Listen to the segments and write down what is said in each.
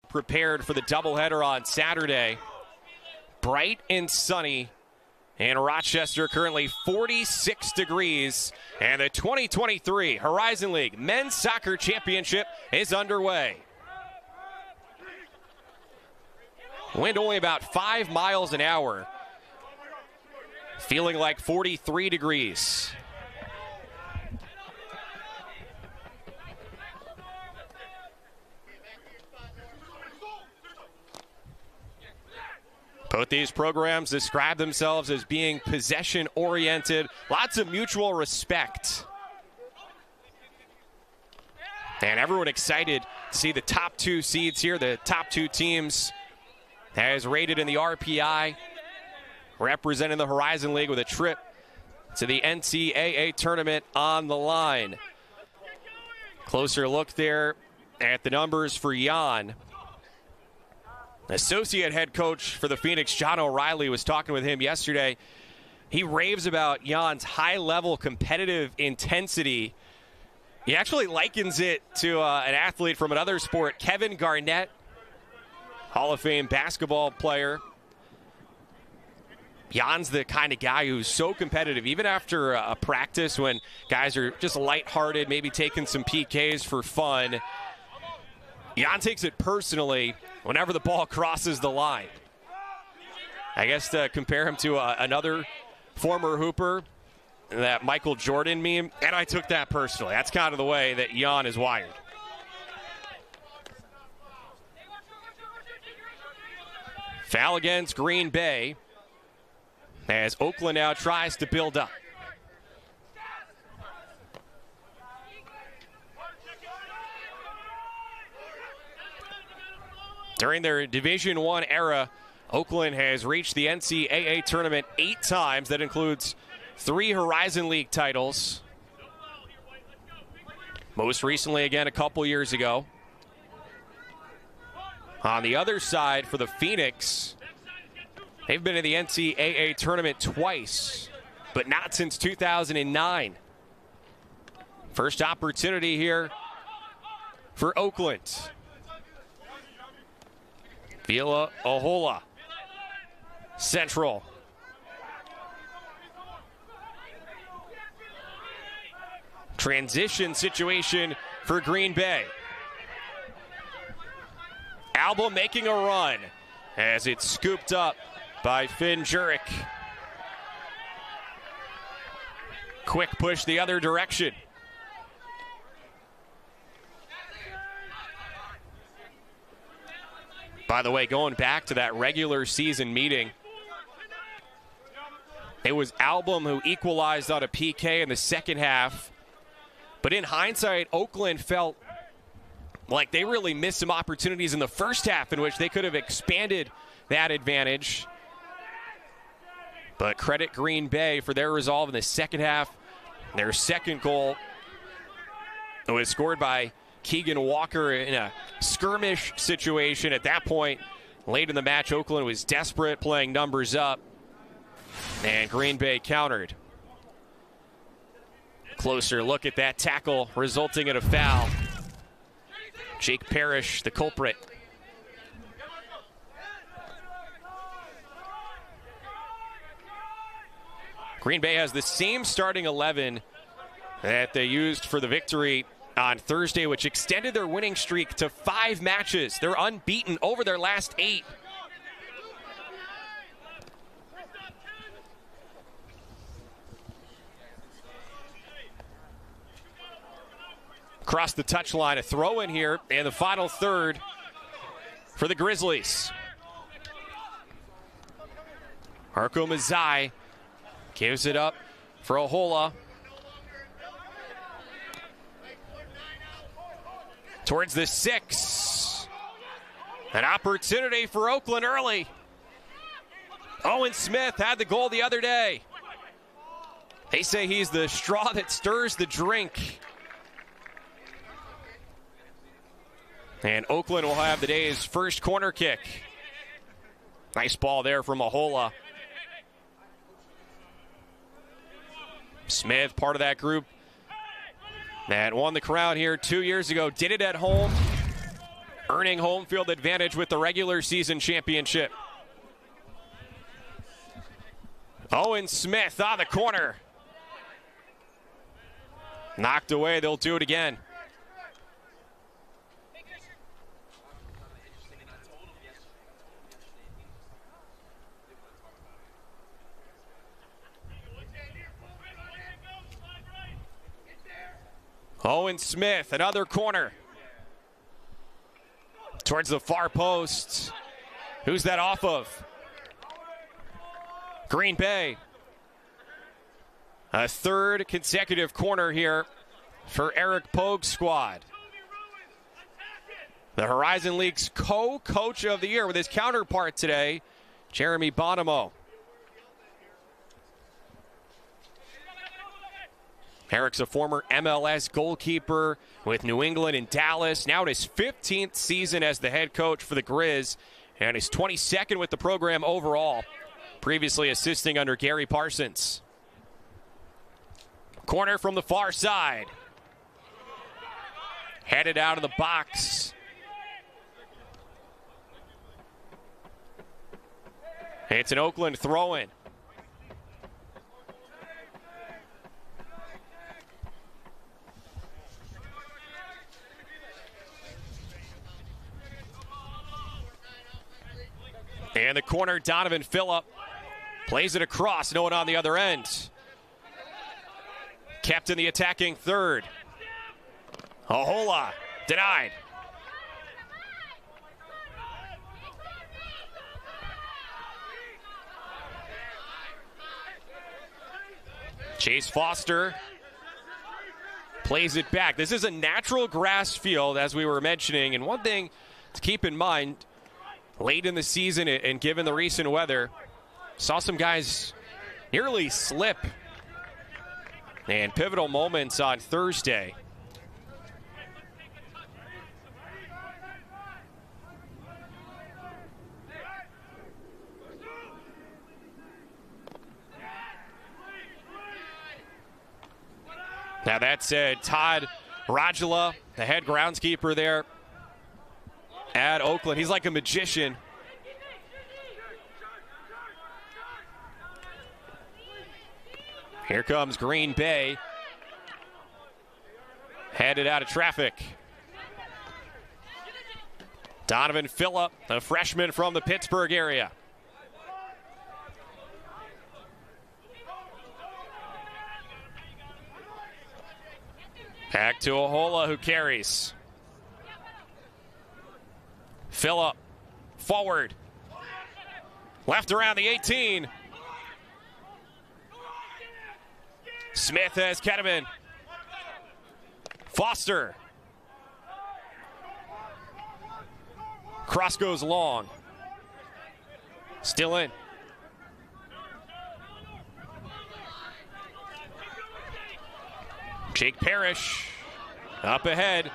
prepared for the doubleheader on Saturday. Bright and sunny in Rochester, currently 46 degrees, and the 2023 Horizon League Men's Soccer Championship is underway. Wind only about 5 miles an hour, feeling like 43 degrees. Both these programs describe themselves as being possession-oriented, lots of mutual respect. And everyone excited to see the top 2 seeds here, the top 2 teams as rated in the RPI, representing the Horizon League with a trip to the NCAA tournament on the line. Closer look there at the numbers for Jan. Associate head coach for the Phoenix, John O'Reilly, was talking with him yesterday. He raves about Jan's high-level competitive intensity. He actually likens it to an athlete from another sport, Kevin Garnett, Hall of Fame basketball player. Jan's the kind of guy who's so competitive, even after a practice when guys are just lighthearted, maybe taking some PKs for fun. Jan takes it personally whenever the ball crosses the line. I guess to compare him to another former hooper, that Michael Jordan meme, and I took that personally. That's kind of the way that Jan is wired. Foul against Green Bay as Oakland now tries to build up. During their Division I era, Oakland has reached the NCAA tournament 8 times. That includes 3 Horizon League titles. Most recently, again, a couple years ago. On the other side, for the Phoenix, they've been in the NCAA tournament twice, but not since 2009. First opportunity here for Oakland. Vila Ahola, central. Transition situation for Green Bay. Alba making a run as it's scooped up by Finn Jurek. Quick push the other direction. By the way, going back to that regular season meeting, it was Album who equalized on a PK in the second half. But in hindsight, Oakland felt like they really missed some opportunities in the first half in which they could have expanded that advantage. But credit Green Bay for their resolve in the second half. Their second goal was scored by Keegan Walker in a skirmish situation. At that point, late in the match, Oakland was desperate, playing numbers up, and Green Bay countered. Closer look at that tackle, resulting in a foul. Jake Parrish, the culprit. Green Bay has the same starting 11 that they used for the victory on Thursday, which extended their winning streak to 5 matches. They're unbeaten over their last 8. Across the touchline, a throw in here, and the final third for the Grizzlies. Arko Mazai gives it up for Ahola. Towards the 6. An opportunity for Oakland early. Owen Smith had the goal the other day. They say he's the straw that stirs the drink. And Oakland will have the day's first corner kick. Nice ball there from Ahola. Smith, part of that group that won the crown here 2 years ago, did it at home. earning home field advantage with the regular season championship. Owen Smith on the corner. Knocked away, they'll do it again. Owen Smith, another corner. Towards the far post. Who's that off of? Green Bay. A third consecutive corner here for Eric Pogue's squad. The Horizon League's co-coach of the year with his counterpart today, Jeremy Bonomo. Eric's a former MLS goalkeeper with New England and Dallas. Now in his 15th season as the head coach for the Grizz, and his 22nd with the program overall, previously assisting under Gary Parsons. Corner from the far side. Headed out of the box. It's an Oakland throw-in. And the corner, Donovan Phillip plays it across, no one on the other end. Kept in the attacking third. Ahola denied. Chase Foster plays it back. This is a natural grass field, as we were mentioning, and one thing to keep in mind, late in the season and given the recent weather, saw some guys nearly slip. And pivotal moments on Thursday. Now that said, Todd Rajala, the head groundskeeper there at Oakland, he's like a magician. Here comes Green Bay. Headed out of traffic. Donovan Phillip, a freshman from the Pittsburgh area. Back to Ahola, who carries. Phillip, forward. Left around the 18. Smith has Ketterman. Foster. Cross goes long. Still in. Jake Parrish up ahead.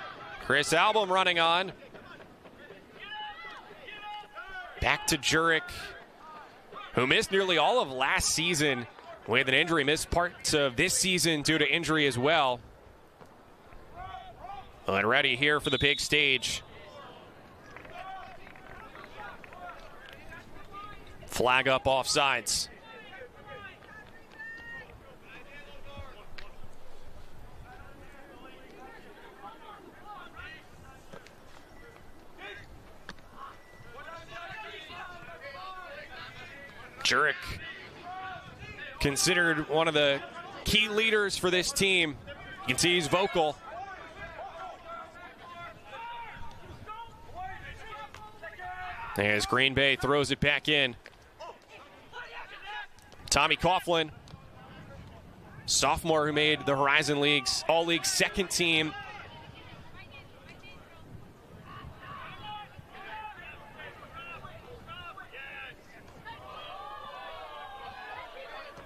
Chris Albom running on. Back to Jurek, who missed nearly all of last season with an injury, missed parts of this season due to injury as well. And ready here for the big stage. Flag up offsides. Jurek, considered one of the key leaders for this team. You can see he's vocal. As Green Bay throws it back in. Tommy Coughlin, sophomore who made the Horizon League's All-League second team.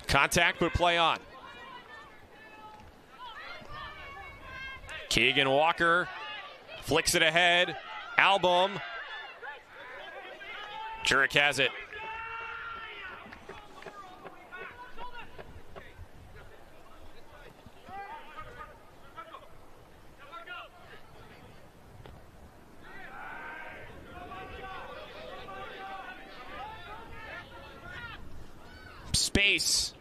Contact, but play on. Keegan Walker flicks it ahead. Albom. Jurek has it. base.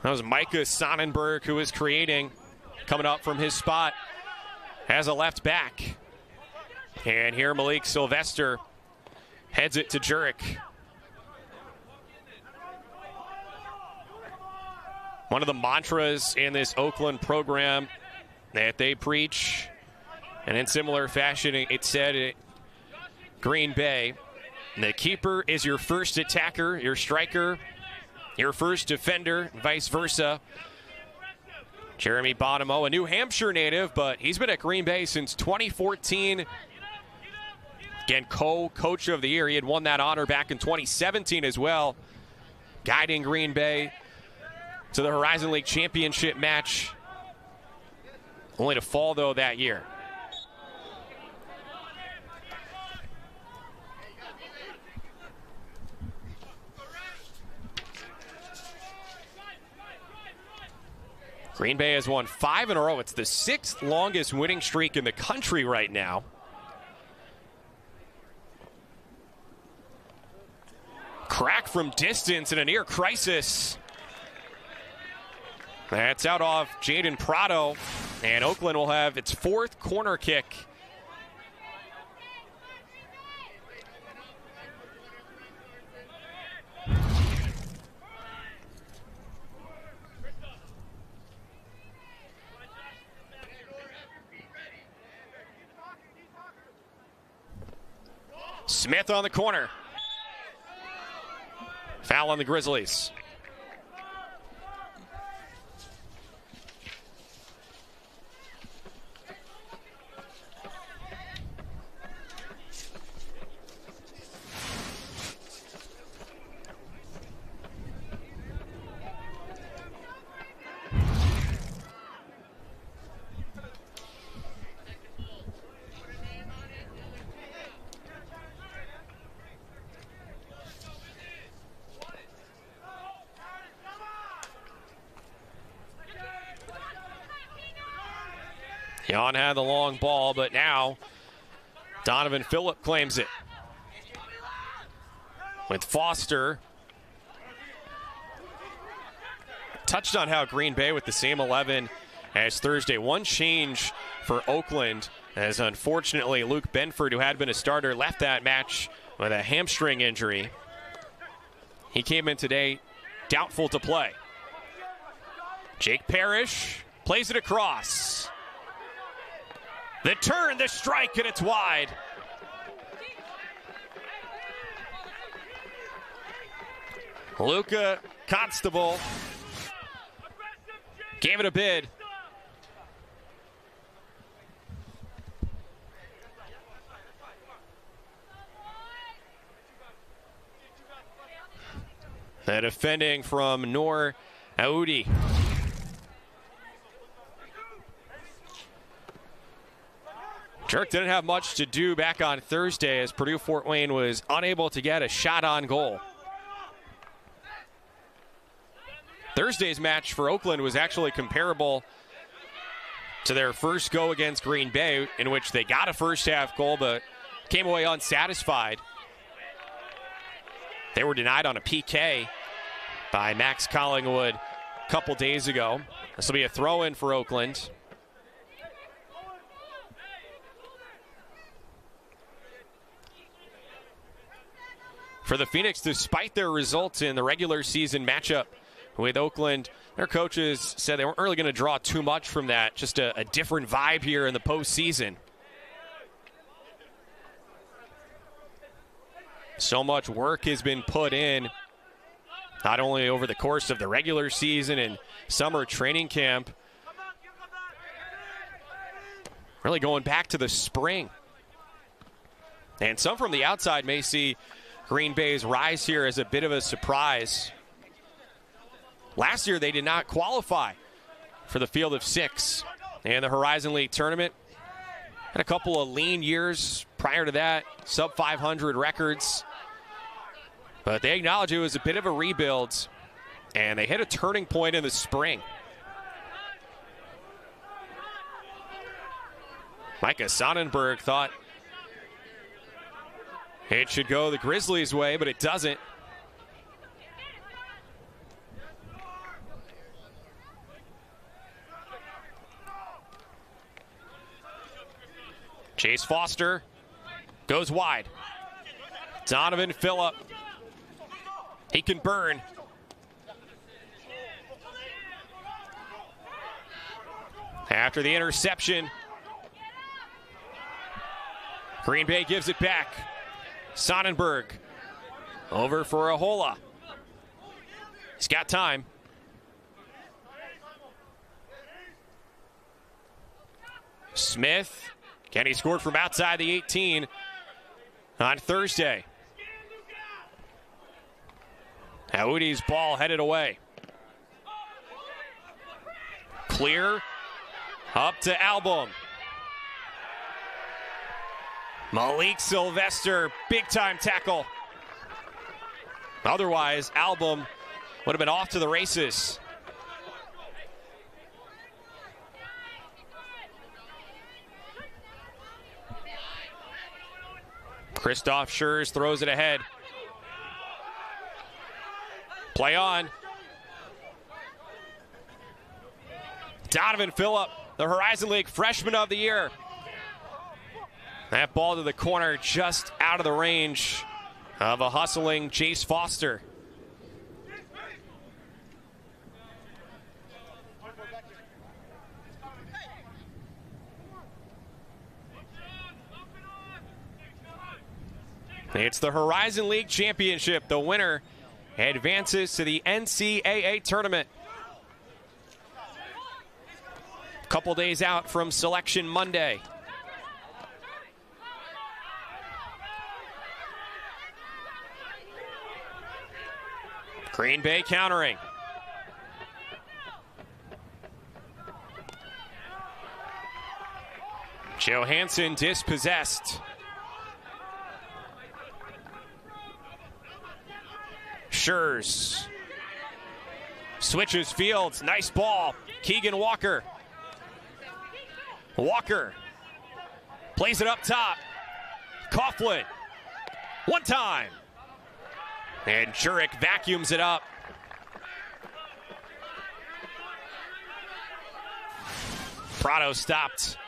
That was Micah Sonnenberg who was creating, coming up from his spot as a left back. And here Malik Sylvester heads it to Jurek. One of the mantras in this Oakland program that they preach, and in similar fashion it said at Green Bay, the keeper is your first attacker, your striker your first defender, and vice versa. Jeremy Bonomo, a New Hampshire native, but he's been at Green Bay since 2014. Again, co-coach of the year. He had won that honor back in 2017 as well, guiding Green Bay to the Horizon League championship match, only to fall, though, that year. Green Bay has won 5 in a row. It's the 6th longest winning streak in the country right now. Crack from distance in a near crisis. That's out off Jaden Prado, and Oakland will have its 4th corner kick. Smith on the corner. Foul on the Grizzlies. Jan had the long ball, but now Donovan Phillip claims it. With Foster. Touched on how Green Bay with the same 11 as Thursday. One change for Oakland, as unfortunately Luke Benford, who had been a starter, left that match with a hamstring injury. He came in today doubtful to play. Jake Parrish plays it across. The turn, the strike, and it's wide. Luca Constable gave it a bid. The defending from Noor Aoudi. Jurek didn't have much to do back on Thursday as Purdue Fort Wayne was unable to get a shot on goal. Thursday's match for Oakland was actually comparable to their first go against Green Bay, in which they got a first half goal but came away unsatisfied. They were denied on a PK by Max Collingwood a couple days ago. This will be a throw-in for Oakland. For the Phoenix, despite their results in the regular season matchup with Oakland, their coaches said they weren't really going to draw too much from that. Just a different vibe here in the postseason. So much work has been put in, not only over the course of the regular season and summer training camp, really going back to the spring. And some from the outside may see Green Bay's rise here as a bit of a surprise. Last year, they did not qualify for the field of 6 in the Horizon League tournament. Had a couple of lean years prior to that, sub 500 records. But they acknowledge it was a bit of a rebuild, and they hit a turning point in the spring. Micah Sonnenberg thought it should go the Grizzlies' way, but it doesn't. Chase Foster goes wide. Donovan Phillip. He can burn. After the interception, Green Bay gives it back. Sonnenberg over for Ahola. He's got time. Smith. Kenny scored from outside the 18 on Thursday. Audi's ball headed away. Clear. Up to Album. Malik Sylvester, big-time tackle. Otherwise, Album would have been off to the races. Christoph Schurz throws it ahead. Play on. Donovan Phillip, the Horizon League Freshman of the Year. That ball to the corner, just out of the range of a hustling Chase Foster. It's the Horizon League Championship. The winner advances to the NCAA tournament. Couple days out from Selection Monday. Green Bay countering. Johansson dispossessed. Schurz switches fields. Nice ball. Keegan Walker. Walker plays it up top. Coughlin. One time. And Jurek vacuums it up. Prado stopped.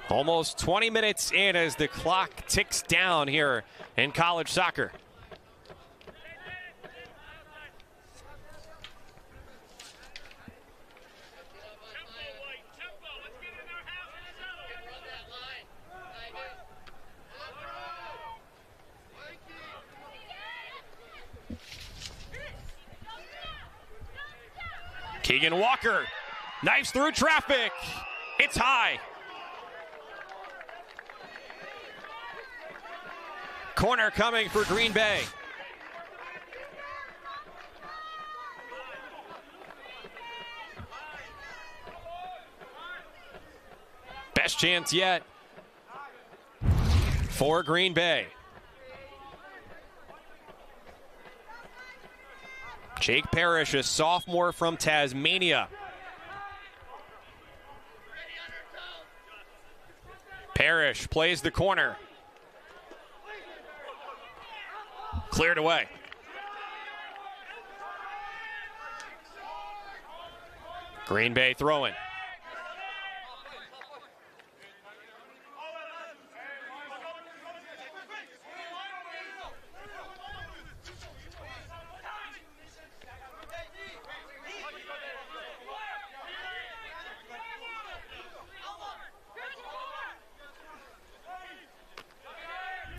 Almost 20 minutes in as the clock ticks down here in college soccer. Keegan Walker knifes through traffic. It's high. Corner coming for Green Bay. Best chance yet for Green Bay. Jake Parrish, a sophomore from Tasmania. Parrish plays the corner. Cleared away. Green Bay throwing.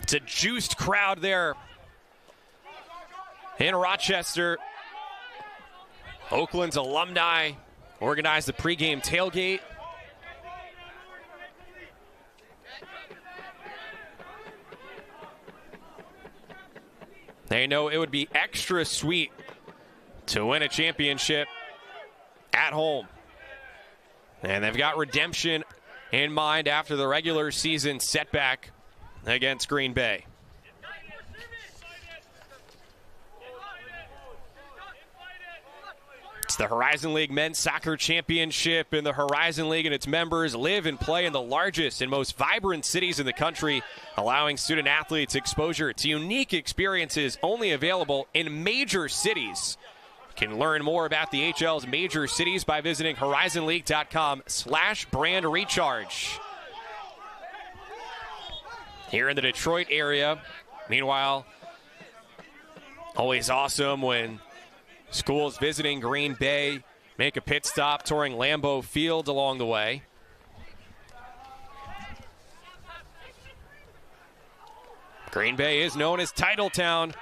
It's a juiced crowd there in Rochester. Oakland's alumni organized the pregame tailgate. They know it would be extra sweet to win a championship at home. And they've got redemption in mind after the regular season setback against Green Bay. It's the Horizon League Men's Soccer Championship, and the Horizon League and its members live and play in the largest and most vibrant cities in the country, allowing student athletes exposure to unique experiences only available in major cities. You can learn more about the HL's major cities by visiting horizonleague.com/brand recharge. Here in the Detroit area, meanwhile, always awesome when schools visiting Green Bay make a pit stop touring Lambeau Field along the way. Green Bay is known as Title Town.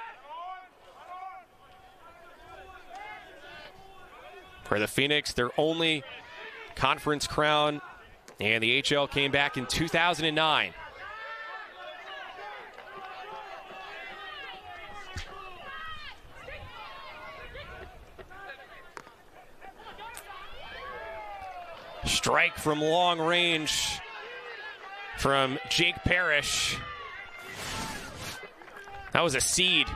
For the Phoenix, their only conference crown, and the HL came back in 2009. Strike from long range from Jake Parrish. That was a seed.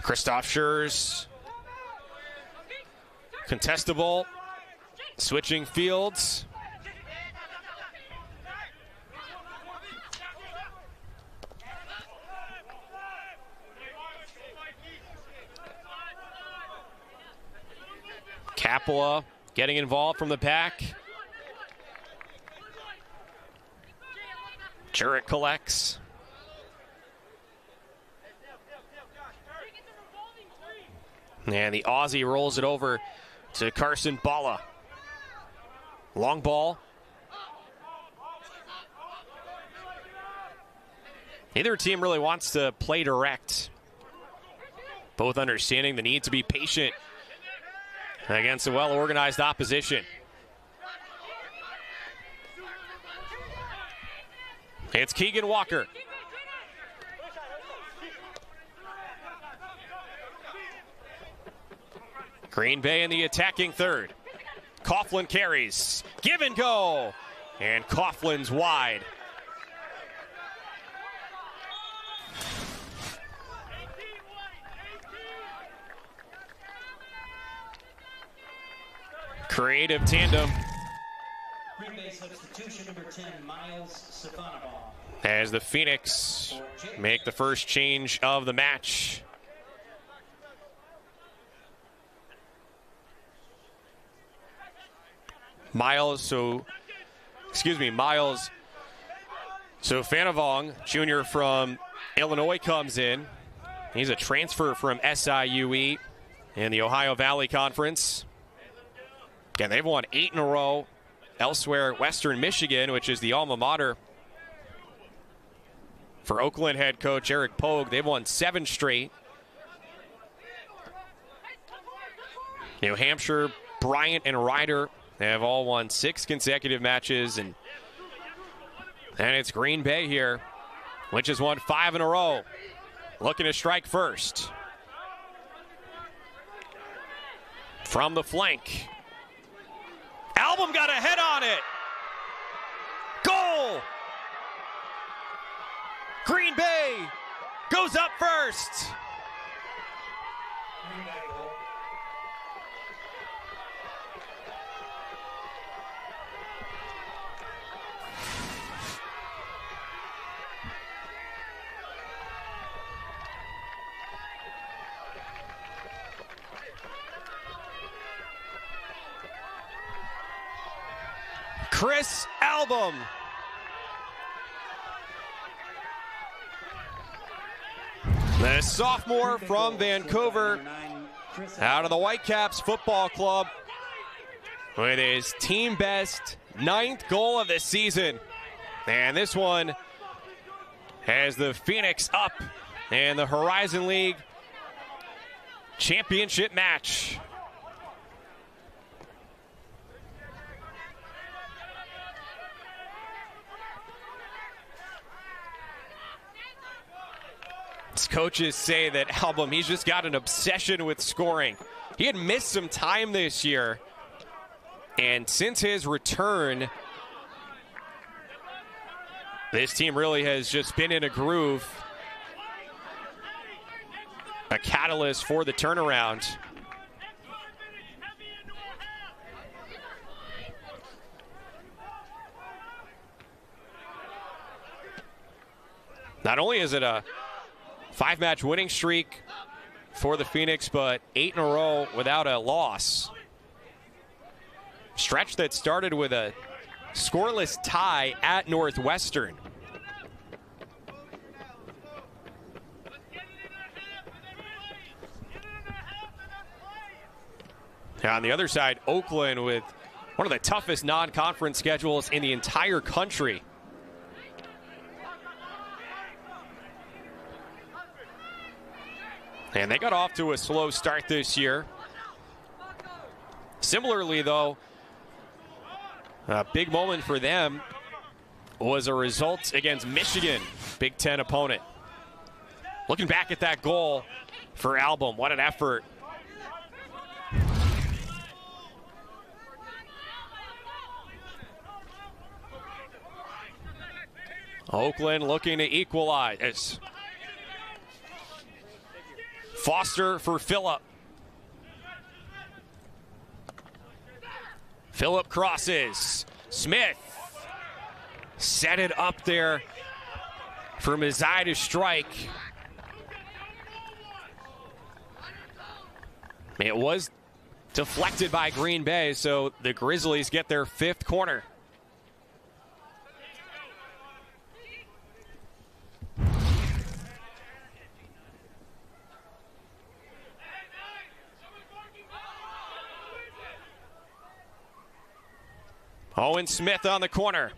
Christoph Schurz, contestable, switching fields. Capua getting involved from the back. Jurek collects. And the Aussie rolls it over to Carson Balla. Long ball. Neither team really wants to play direct. Both understanding the need to be patient against a well-organized opposition. It's Keegan Walker. Green Bay in the attacking third. Coughlin carries. Give and go. And Coughlin's wide. Creative tandem. Green Bay substitution number 10, Miles Stefanabon. As the Phoenix make the first change of the match. Miles Stefanabon, junior from Illinois, comes in. He's a transfer from SIUE in the Ohio Valley Conference. Again, they've won 8 in a row elsewhere. Western Michigan, which is the alma mater for Oakland head coach Eric Pogue, they've won 7 straight. New Hampshire, Bryant, and Ryder, they have all won 6 consecutive matches. And it's Green Bay here, which has won 5 in a row. Looking to strike first. From the flank. Album got a head on it. Goal! Green Bay goes up first. Chris Album. The sophomore from Vancouver, out of the Whitecaps Football Club, with his team best 9th goal of the season. And this one has the Phoenix up in the Horizon League championship match. His coaches say that Album, he's just got an obsession with scoring. He had missed some time this year, and since his return, this team really has just been in a groove. A catalyst for the turnaround. Not only is it a 5-match winning streak for the Phoenix, but 8 in a row without a loss. Stretch that started with a scoreless tie at Northwestern. On the other side, Oakland with one of the toughest non-conference schedules in the entire country. And they got off to a slow start this year. Similarly, though, a big moment for them was a result against Michigan, Big Ten opponent. Looking back at that goal for Album, what an effort. Oakland looking to equalize. Foster for Phillip. Phillip crosses. Smith set it up there for Mazai to strike. It was deflected by Green Bay, so the Grizzlies get their 5th corner. Owen Smith on the corner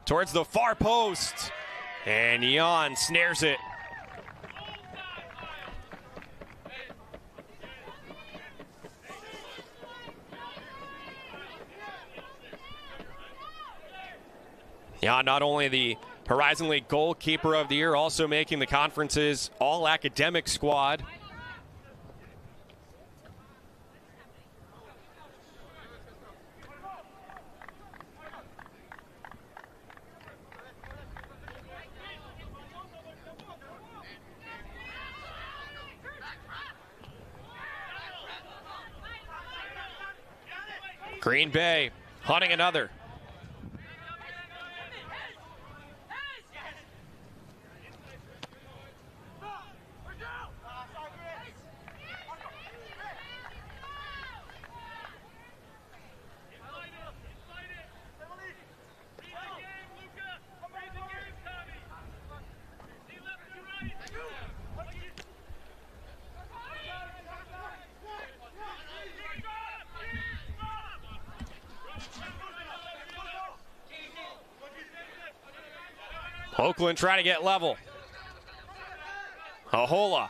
towards the far post, and Jan snares it. Jan, not only the Horizon League goalkeeper of the year, also making the conference's all-academic squad. Green Bay hunting another. Oakland trying to get level. Ahola.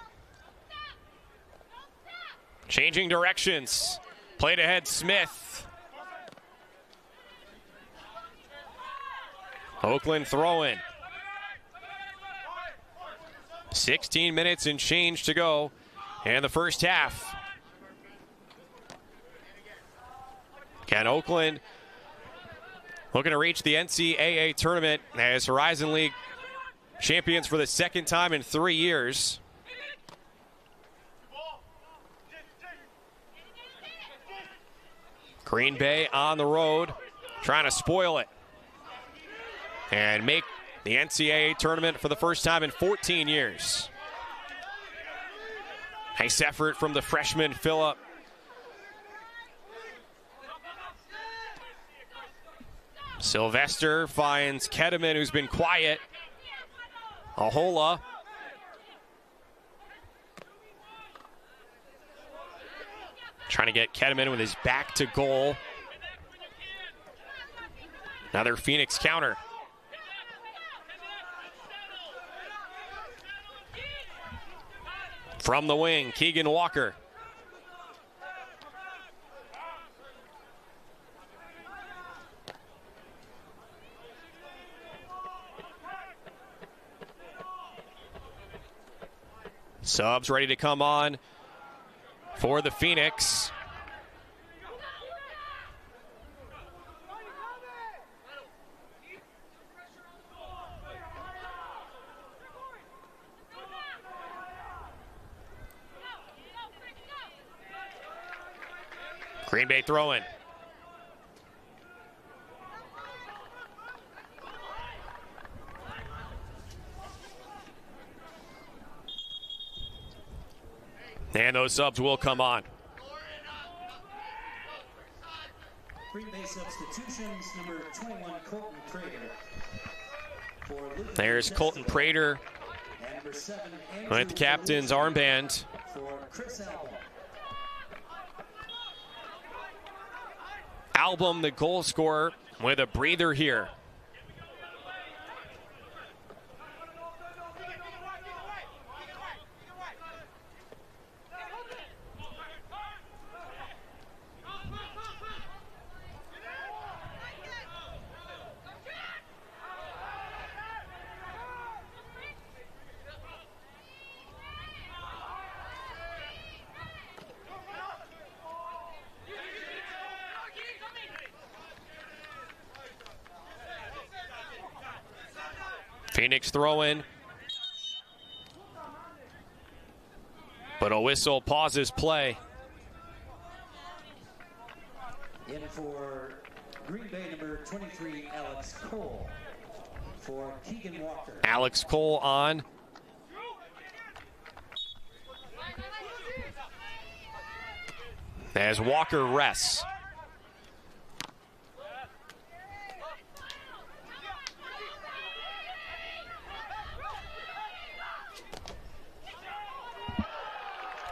Changing directions. Played ahead Smith. Oakland throwing. 16 minutes and change to go in the first half. Can Oakland looking to reach the NCAA tournament as Horizon League champions for the 2nd time in 3 years. Green Bay on the road, trying to spoil it and make the NCAA tournament for the first time in 14 years. Nice effort from the freshman Phillip. Sylvester finds Kedeman, who's been quiet. Ahola. Trying to get Kedeman with his back to goal. Another Phoenix counter. From the wing, Keegan Walker. Subs ready to come on for the Phoenix. Green Bay throw-in. And those subs will come on. Green Bay substitutions, number 21, Colton Prater. There's Colton Prater with the captain's armband. For Chris Album, the goal scorer, with a breather here. Phoenix throw-in. But a whistle pauses play. In for Green Bay, number 23, Alex Cole. For Keegan Walker. Alex Cole on. As Walker rests.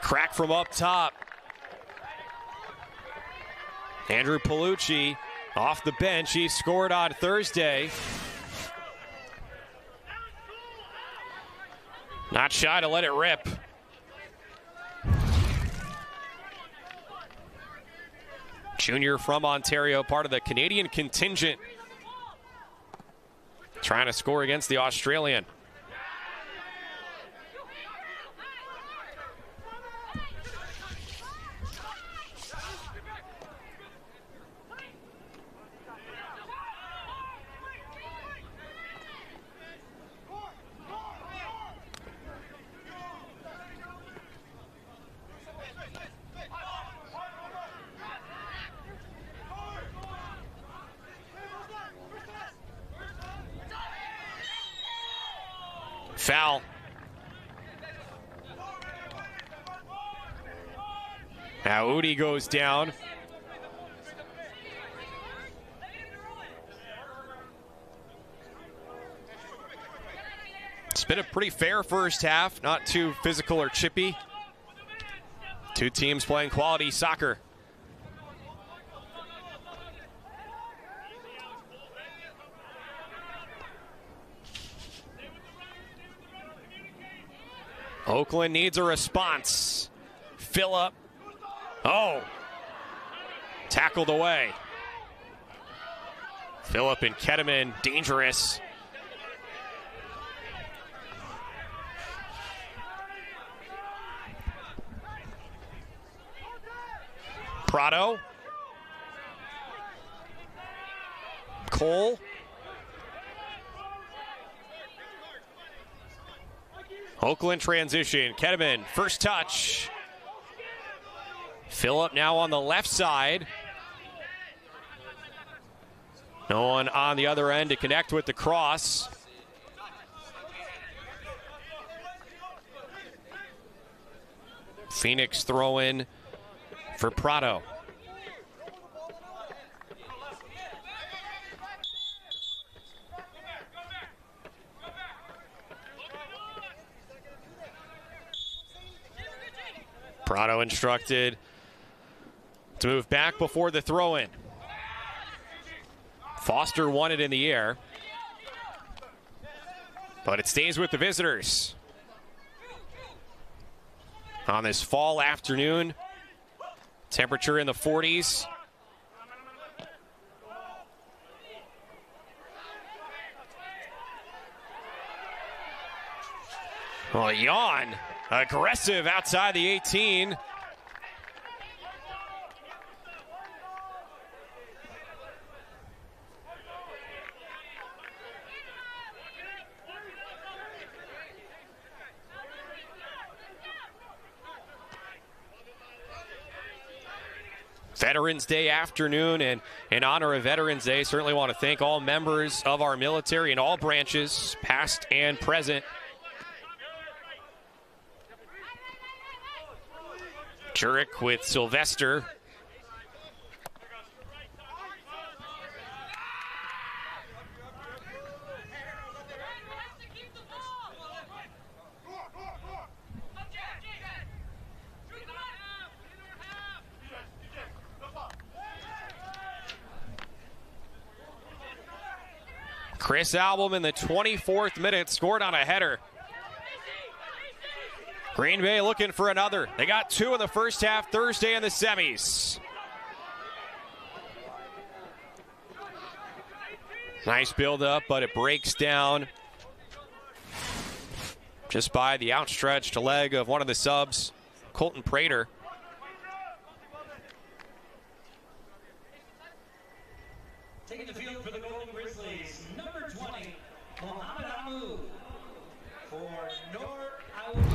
Crack from up top. Andrew Palucci off the bench. He scored on Thursday. Not shy to let it rip. Junior from Ontario, part of the Canadian contingent. Trying to score against the Australian. Foul. Now Udi goes down. It's been a pretty fair first half, not too physical or chippy. Two teams playing quality soccer. Oakland needs a response. Phillip. Oh. Tackled away. Phillip and Kedeman, dangerous. Prado. Cole. Oakland transition. Kedeman, first touch. Phillip now on the left side. No one on the other end to connect with the cross. Phoenix throw in for Prado. Prado instructed to move back before the throw-in. Foster won it in the air, but it stays with the visitors. On this fall afternoon, temperature in the 40s. Well, Jan, aggressive outside the 18. Veterans Day afternoon, and in honor of Veterans Day, certainly want to thank all members of our military in all branches, past and present. Jurek with Sylvester. Chris Albom in the 24th minute scored on a header. Green Bay looking for another. They got two in the first half Thursday in the semis. Nice build up, but it breaks down just by the outstretched leg of one of the subs, Colton Prater. Taking the field for the Golden Grizzlies, number 20, Mohamed Amu for Nor Aoudi.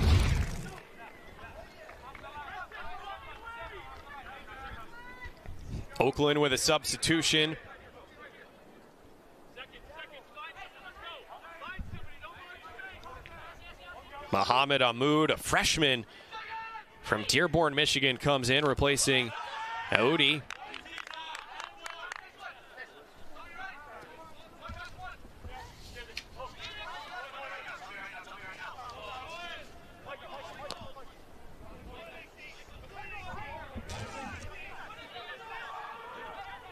Oakland with a substitution. Mohamed Ahmoud, a freshman from Dearborn, Michigan, comes in, replacing Aoudi.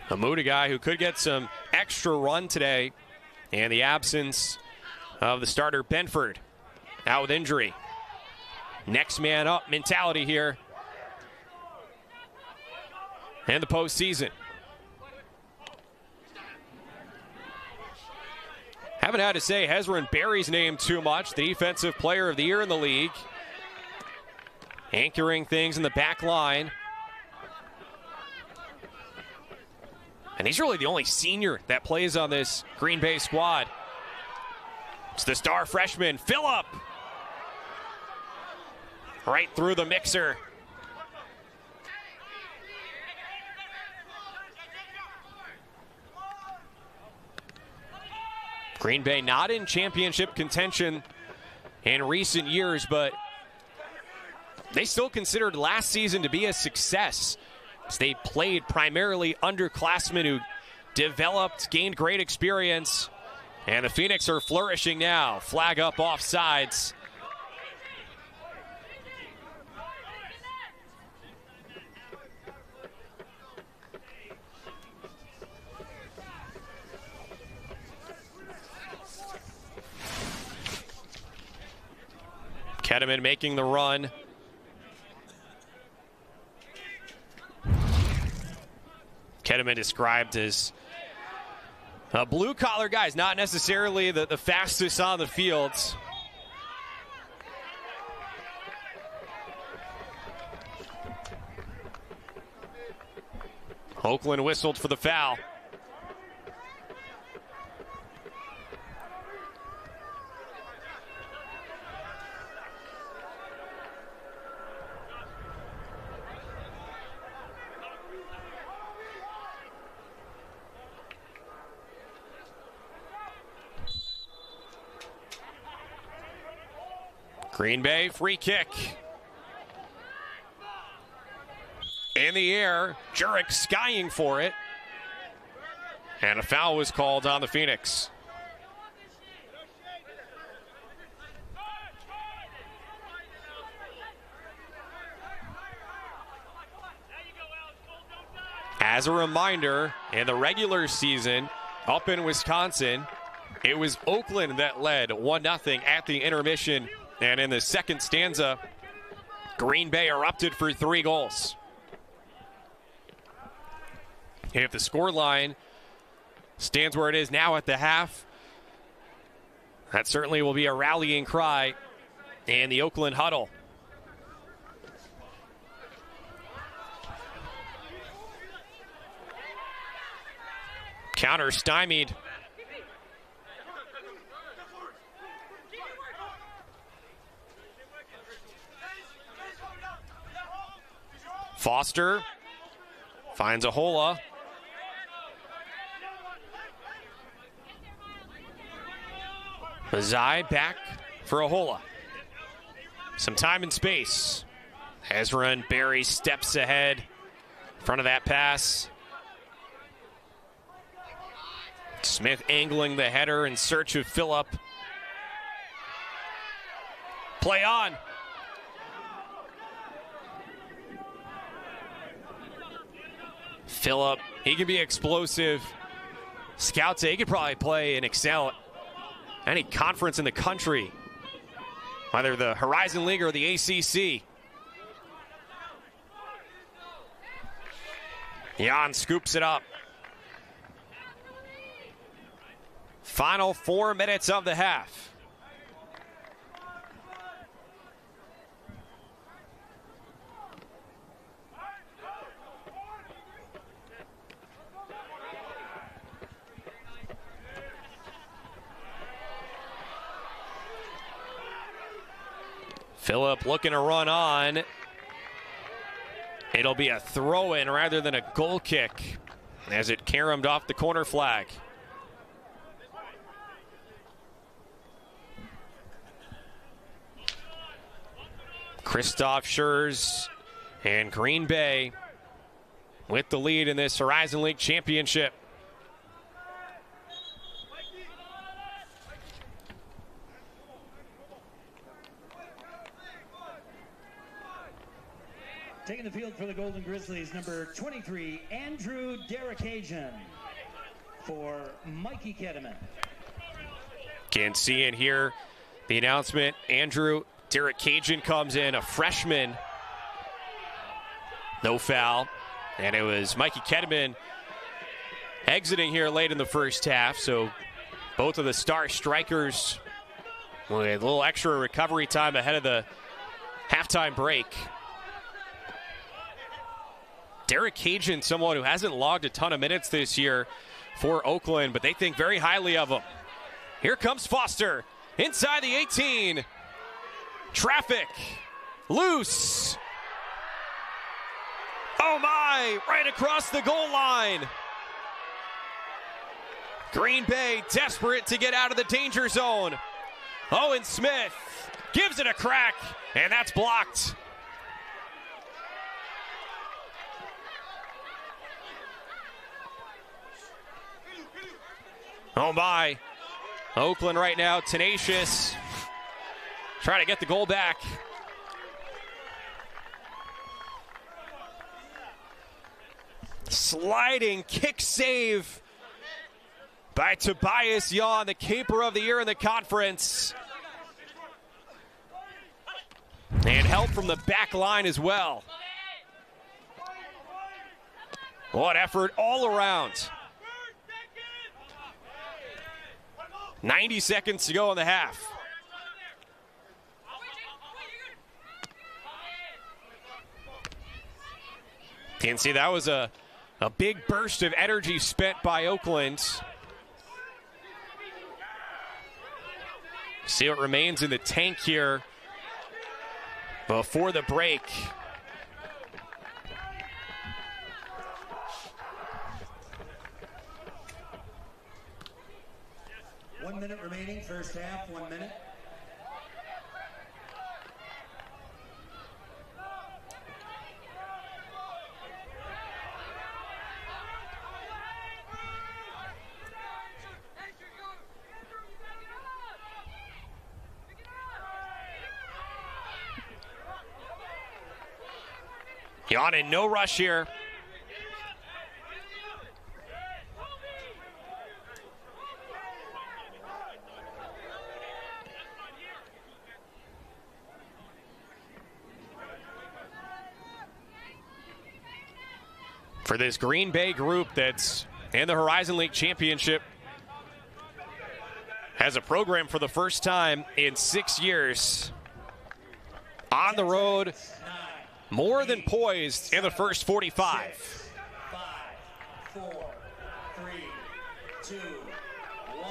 Ahmoud, a guy who could get some extra run today, and the absence of the starter Benford out with injury. Next man up mentality here in the postseason. Haven't had to say Hezron Berry's name too much, the defensive player of the year in the league. Anchoring things in the back line. And he's really the only senior that plays on this Green Bay squad. It's the star freshman, Phillip. Right through the mixer. Green Bay not in championship contention in recent years, but they still considered last season to be a success. They played primarily underclassmen who developed, gained great experience. And the Phoenix are flourishing now. Flag up offsides. Ketteman making the run. Ketteman described as a blue-collar guy, is not necessarily the fastest on the field. Oakland whistled for the foul. Green Bay free kick. In the air, Jurek skying for it. And a foul was called on the Phoenix. As a reminder, in the regular season up in Wisconsin, it was Oakland that led 1-0 at the intermission. And in the second stanza, Green Bay erupted for 3 goals. If the scoreline stands where it is now at the half, that certainly will be a rallying cry in the Oakland huddle. Counter stymied. Foster finds Ahola. Mazai back for Ahola. Some time and space. Ezra and Barry steps ahead in front of that pass. Smith angling the header in search of Phillip. Play on. Phillip, he can be explosive. Scouts say he could probably play and excel at any conference in the country, whether the Horizon League or the ACC. Jan scoops it up. Final 4 minutes of the half. Phillip looking to run on. It'll be a throw-in rather than a goal kick as it caromed off the corner flag. Christoph Schurz and Green Bay with the lead in this Horizon League championship. Taking the field for the Golden Grizzlies, number 23, Andrew Derekajian. For Mikey Kedeman. Can see and hear the announcement. Andrew Derekajian comes in, a freshman. No foul. And it was Mikey Kedeman exiting here late in the first half. So both of the star strikers with a little extra recovery time ahead of the halftime break. Derekajian, someone who hasn't logged a ton of minutes this year for Oakland, but they think very highly of him. Here comes Foster inside the 18. Traffic. Loose. Oh my, right across the goal line. Green Bay desperate to get out of the danger zone. Owen Smith gives it a crack, and that's blocked. Oh my. Oakland right now tenacious. Trying to get the goal back. Sliding kick save by Tobias Jan, the caper of the year in the conference. And help from the back line as well. What effort all around. 90 seconds to go in the half. You can see that was a big burst of energy spent by Oakland. See what remains in the tank here before the break. One minute remaining, first half, 1 minute. Jan in no rush here. for this Green Bay group that's in the Horizon League Championship. Has a program for the first time in 6 years. On the road, more than poised in the first 45. 5, 4, 3, 2, 1.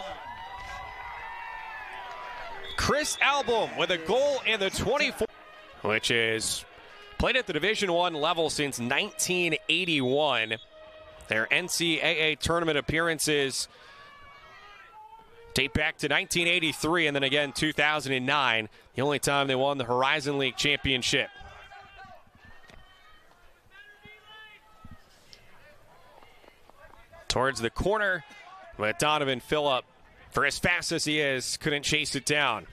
Chris Album with a goal in the 24, which is played at the Division I level since 1981. Their NCAA tournament appearances date back to 1983 and then again 2009, the only time they won the Horizon League Championship. Towards the corner, but Donovan Phillip, for as fast as he is, couldn't chase it down.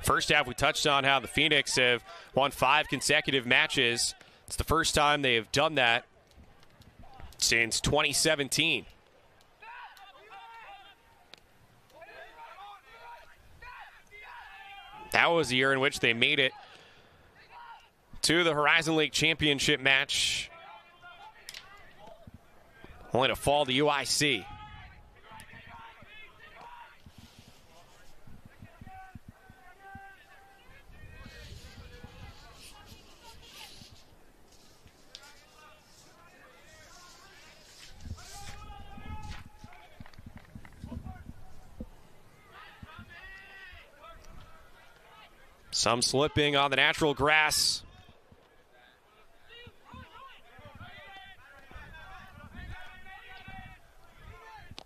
First half, we touched on how the Phoenix have won 5 consecutive matches. It's the first time they have done that since 2017. That was the year in which they made it to the Horizon League Championship match, only to fall to UIC. Some slipping on the natural grass.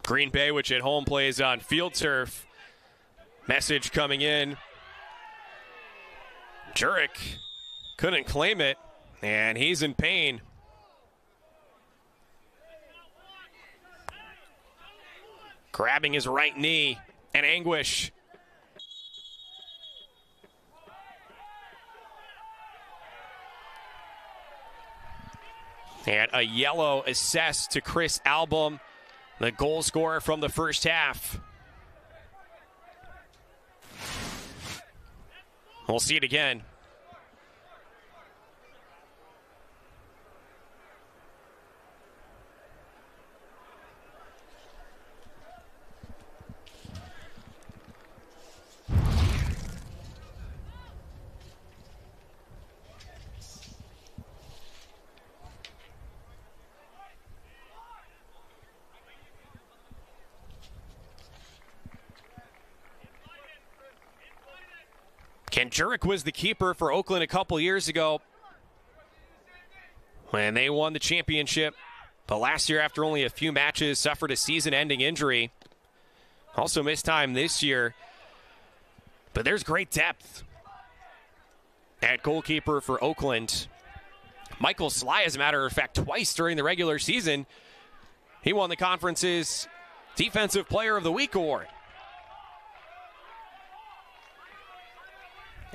Green Bay, which at home plays on field turf. Message coming in. Jurek couldn't claim it, and he's in pain. Grabbing his right knee in anguish. And a yellow assessed to Chris Album, the goal scorer from the first half. We'll see it again. Ken Jurek was the keeper for Oakland a couple years ago when they won the championship. But last year, after only a few matches, suffered a season-ending injury. Also missed time this year. But there's great depth at goalkeeper for Oakland. Michael Sly, as a matter of fact, twice during the regular season, he won the conference's Defensive Player of the Week award.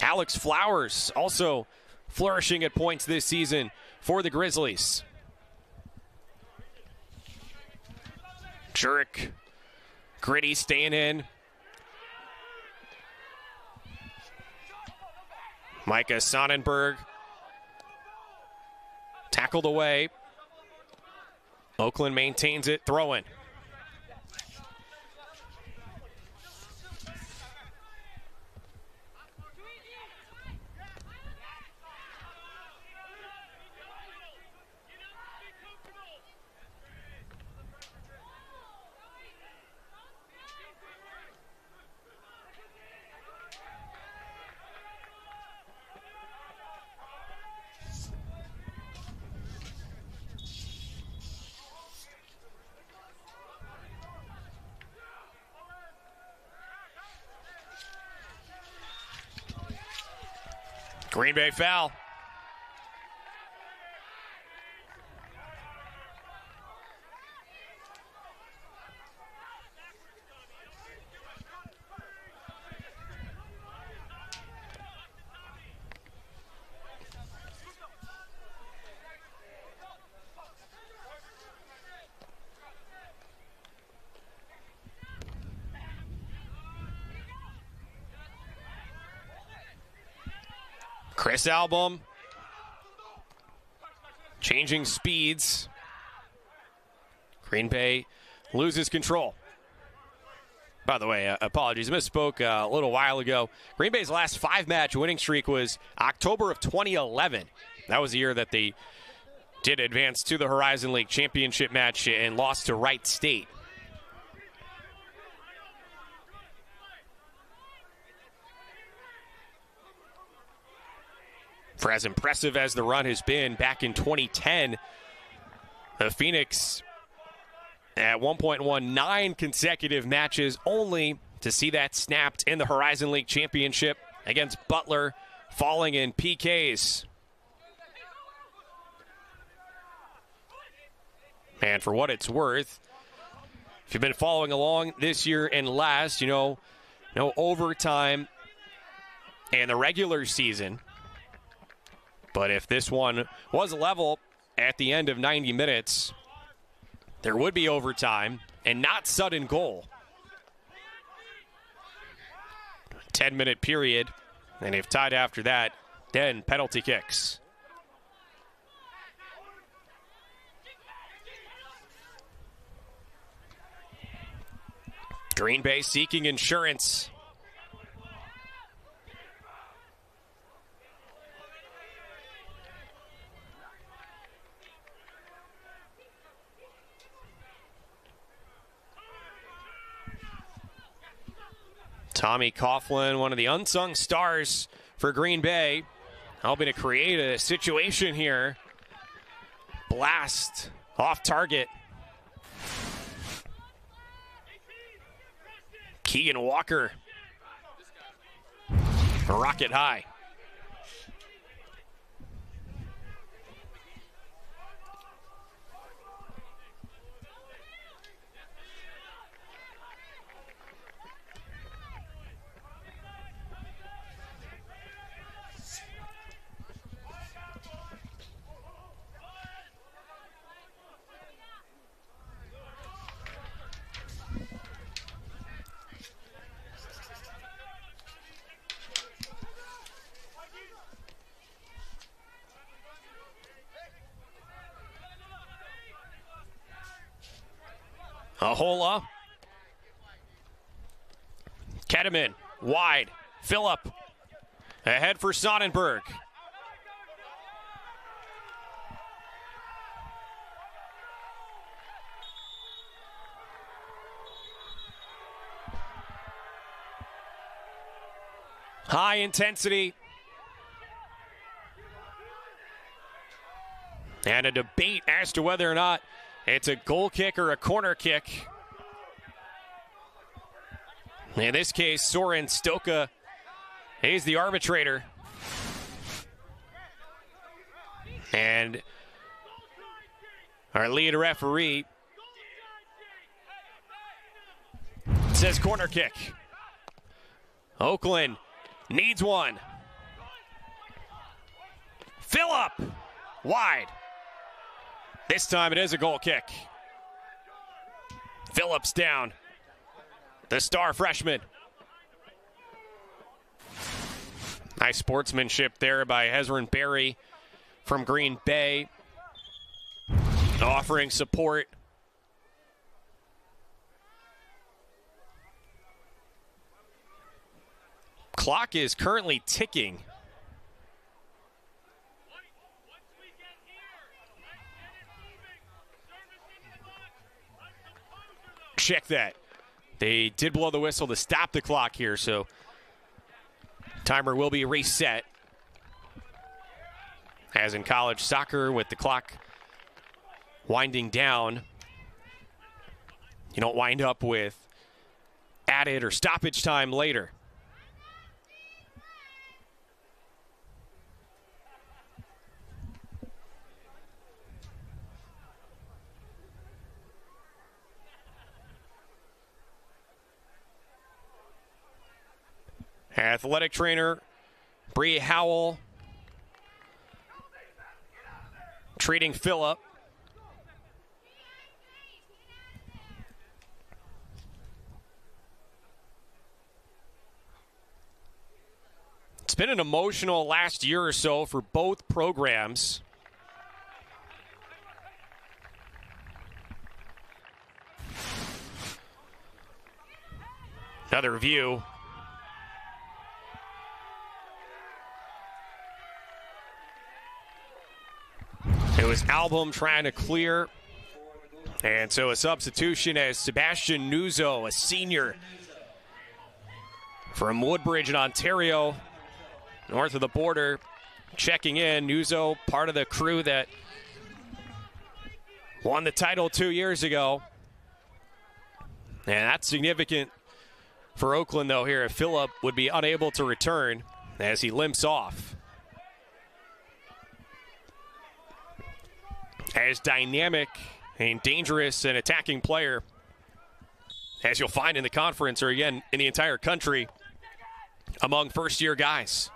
Alex Flowers also flourishing at points this season for the Grizzlies. Jurek, gritty, staying in. Micah Sonnenberg tackled away. Oakland maintains it, throw-in. Green Bay foul. Chris Album Changing speeds. Green Bay loses control. By the way, apologies, I misspoke a little while ago. Green Bay's last 5-match winning streak was October of 2011. That was the year that they did advance to the Horizon League championship match and lost to Wright State. For as impressive as the run has been back in 2010, the Phoenix at one point won 9 consecutive matches only to see that snapped in the Horizon League championship against Butler, falling in PKs. And for what it's worth, if you've been following along this year and last, no overtime in the regular season. But if this one was level at the end of 90 minutes, there would be overtime and not sudden goal. 10-minute period, and if tied after that, then penalty kicks. Green Bay seeking insurance. Tommy Coughlin, one of the unsung stars for Green Bay, helping to create a situation here. Blast off target. Keegan Walker. Rocket high. Ahola. Kedeman, wide. Phillip. Ahead for Sonnenberg. High intensity. And a debate as to whether or not it's a goal kick or a corner kick. In this case, Soren Stoka is the arbitrator. And our lead referee says corner kick. Oakland needs one. Phillip, wide. This time it is a goal kick. Phillips down. The star freshman. Nice sportsmanship there by Hezron Berry from Green Bay. Offering support. Clock is currently ticking. Check that. They did blow the whistle to stop the clock here, so timer will be reset. As in college soccer, with the clock winding down, you don't wind up with added or stoppage time later. Athletic trainer Bree Howell treating Phillip. It's been an emotional last year or so for both programs. Another view. It was Album trying to clear. And so a substitution as Sebastian Nuzzo, a senior from Woodbridge in Ontario, north of the border, checking in. Nuzzo, part of the crew that won the title 2 years ago. And that's significant for Oakland, though, here. If Phillip would be unable to return as he limps off. As dynamic and dangerous and attacking player as you'll find in the conference, or again in the entire country, among first-year guys.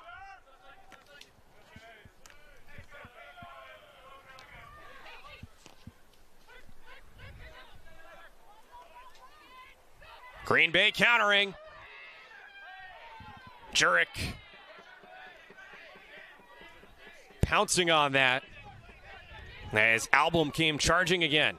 Green Bay countering. Jurek pouncing on that as Album came charging again.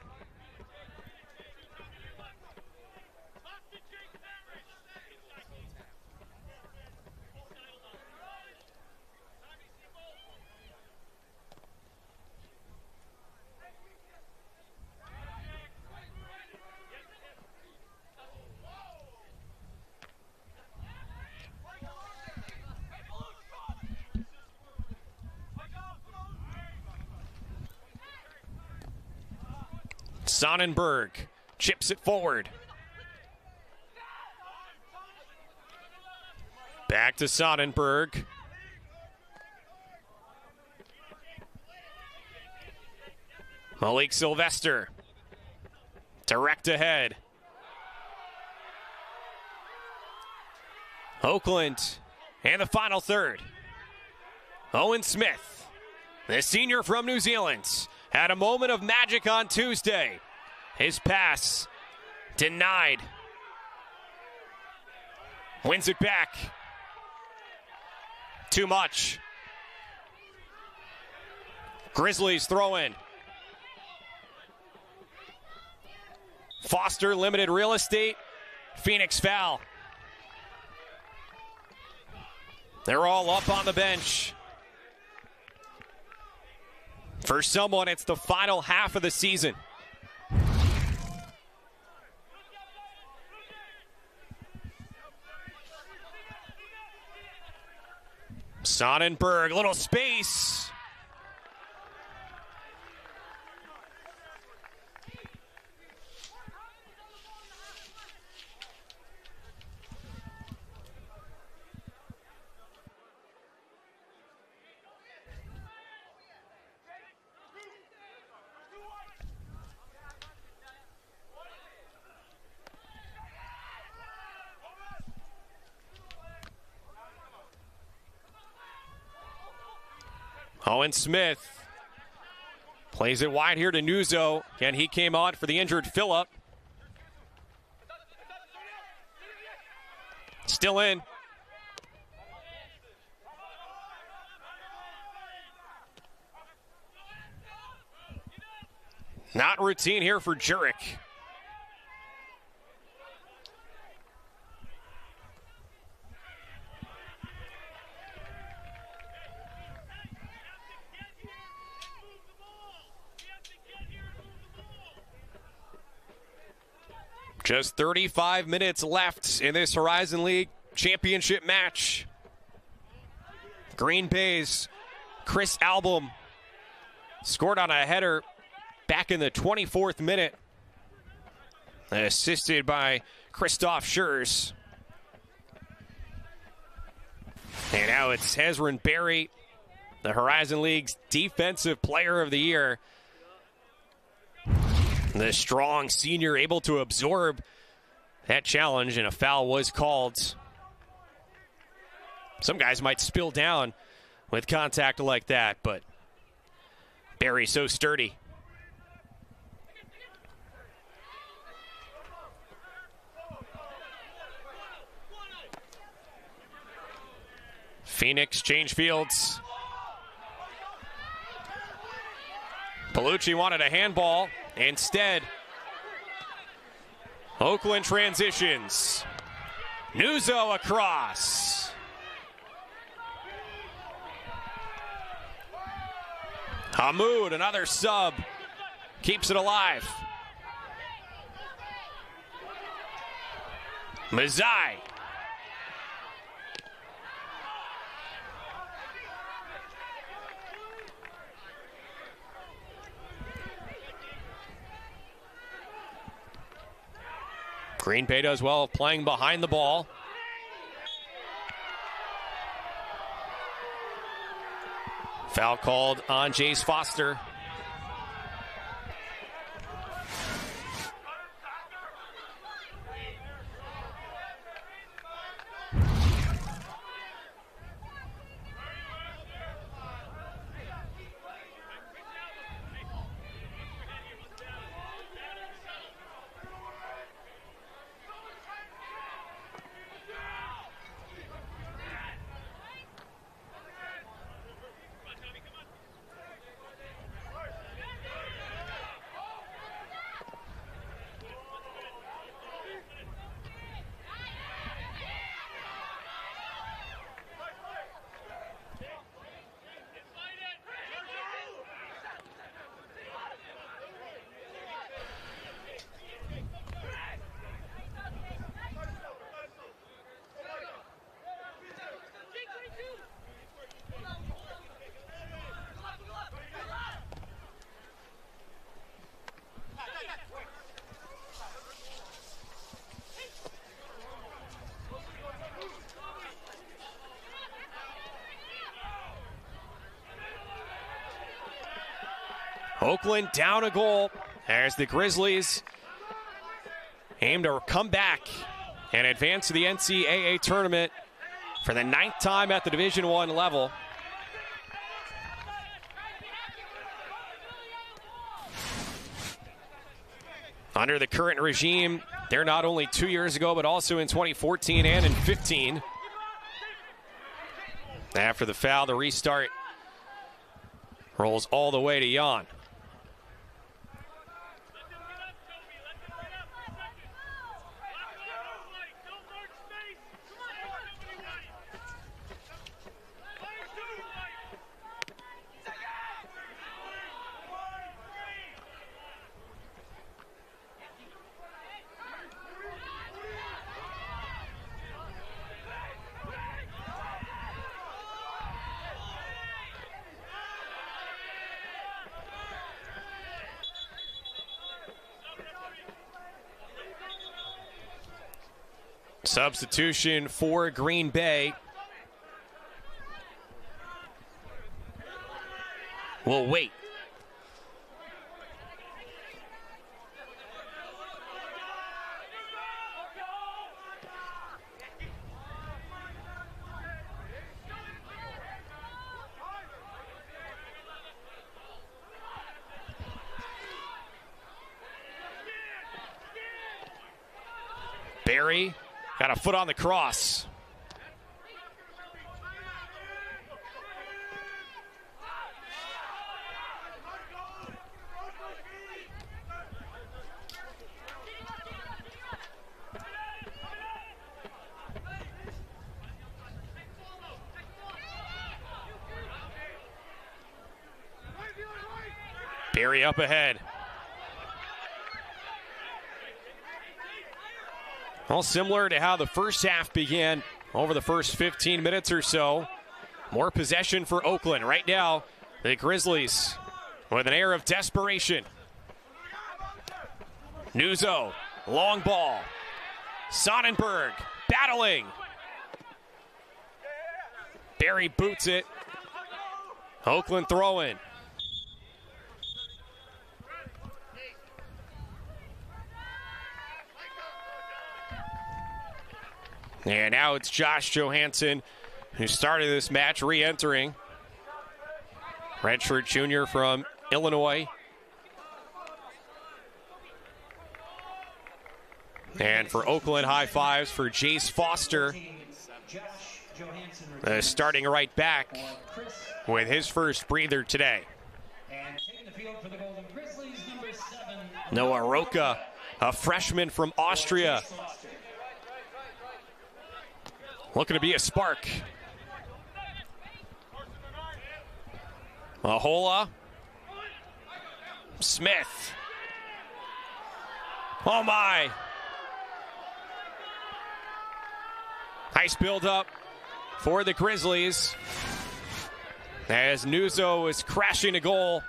Sonnenberg chips it forward. Back to Sonnenberg. Malik Sylvester. Direct ahead. Oakland and the final third. Owen Smith, the senior from New Zealand, had a moment of magic on Tuesday. His pass denied. Wins it back. Too much. Grizzlies throw in. Foster limited real estate. Phoenix foul. They're all up on the bench. For someone, it's the final half of the season. Sonnenberg, little space. Owen Smith plays it wide here to Nuzzo. Again, he came on for the injured Phillip. Still in. Not routine here for Jurek. Just 35 minutes left in this Horizon League championship match. Green Bay's Chris Album scored on a header back in the 24th minute, assisted by Christoph Schurz. And now it's Hezron Berry, the Horizon League's Defensive Player of the Year. The strong senior able to absorb that challenge, and a foul was called. Some guys might spill down with contact like that, but Berry's so sturdy. Phoenix change fields. Palucci wanted a handball. Instead, Oakland transitions. Nuzzo across. Hamoud, another sub, keeps it alive. Mazai. Green Bay does well playing behind the ball. Foul called on Jace Foster. Oakland down a goal as the Grizzlies aim to come back and advance to the NCAA tournament for the 9th time at the Division I level. Under the current regime, they're not only 2 years ago, but also in 2014 and in 15. After the foul, the restart rolls all the way to Jan. Substitution for Green Bay. We'll wait. Barry got a foot on the cross. Barry up ahead. Well, similar to how the first half began over the first 15 minutes or so. More possession for Oakland. Right now, the Grizzlies with an air of desperation. Nuzzo, long ball. Sonnenberg battling. Barry boots it. Oakland throwing. And now it's Josh Johansson, who started this match, re-entering. Redshirt junior from Illinois. And for Oakland, high fives for Jace Foster, starting right back with his first breather today. Noah Roca, a freshman from Austria. Looking to be a spark. Ahola. Smith. Oh my. Nice build up for the Grizzlies as Nuzzo is crashing a goal.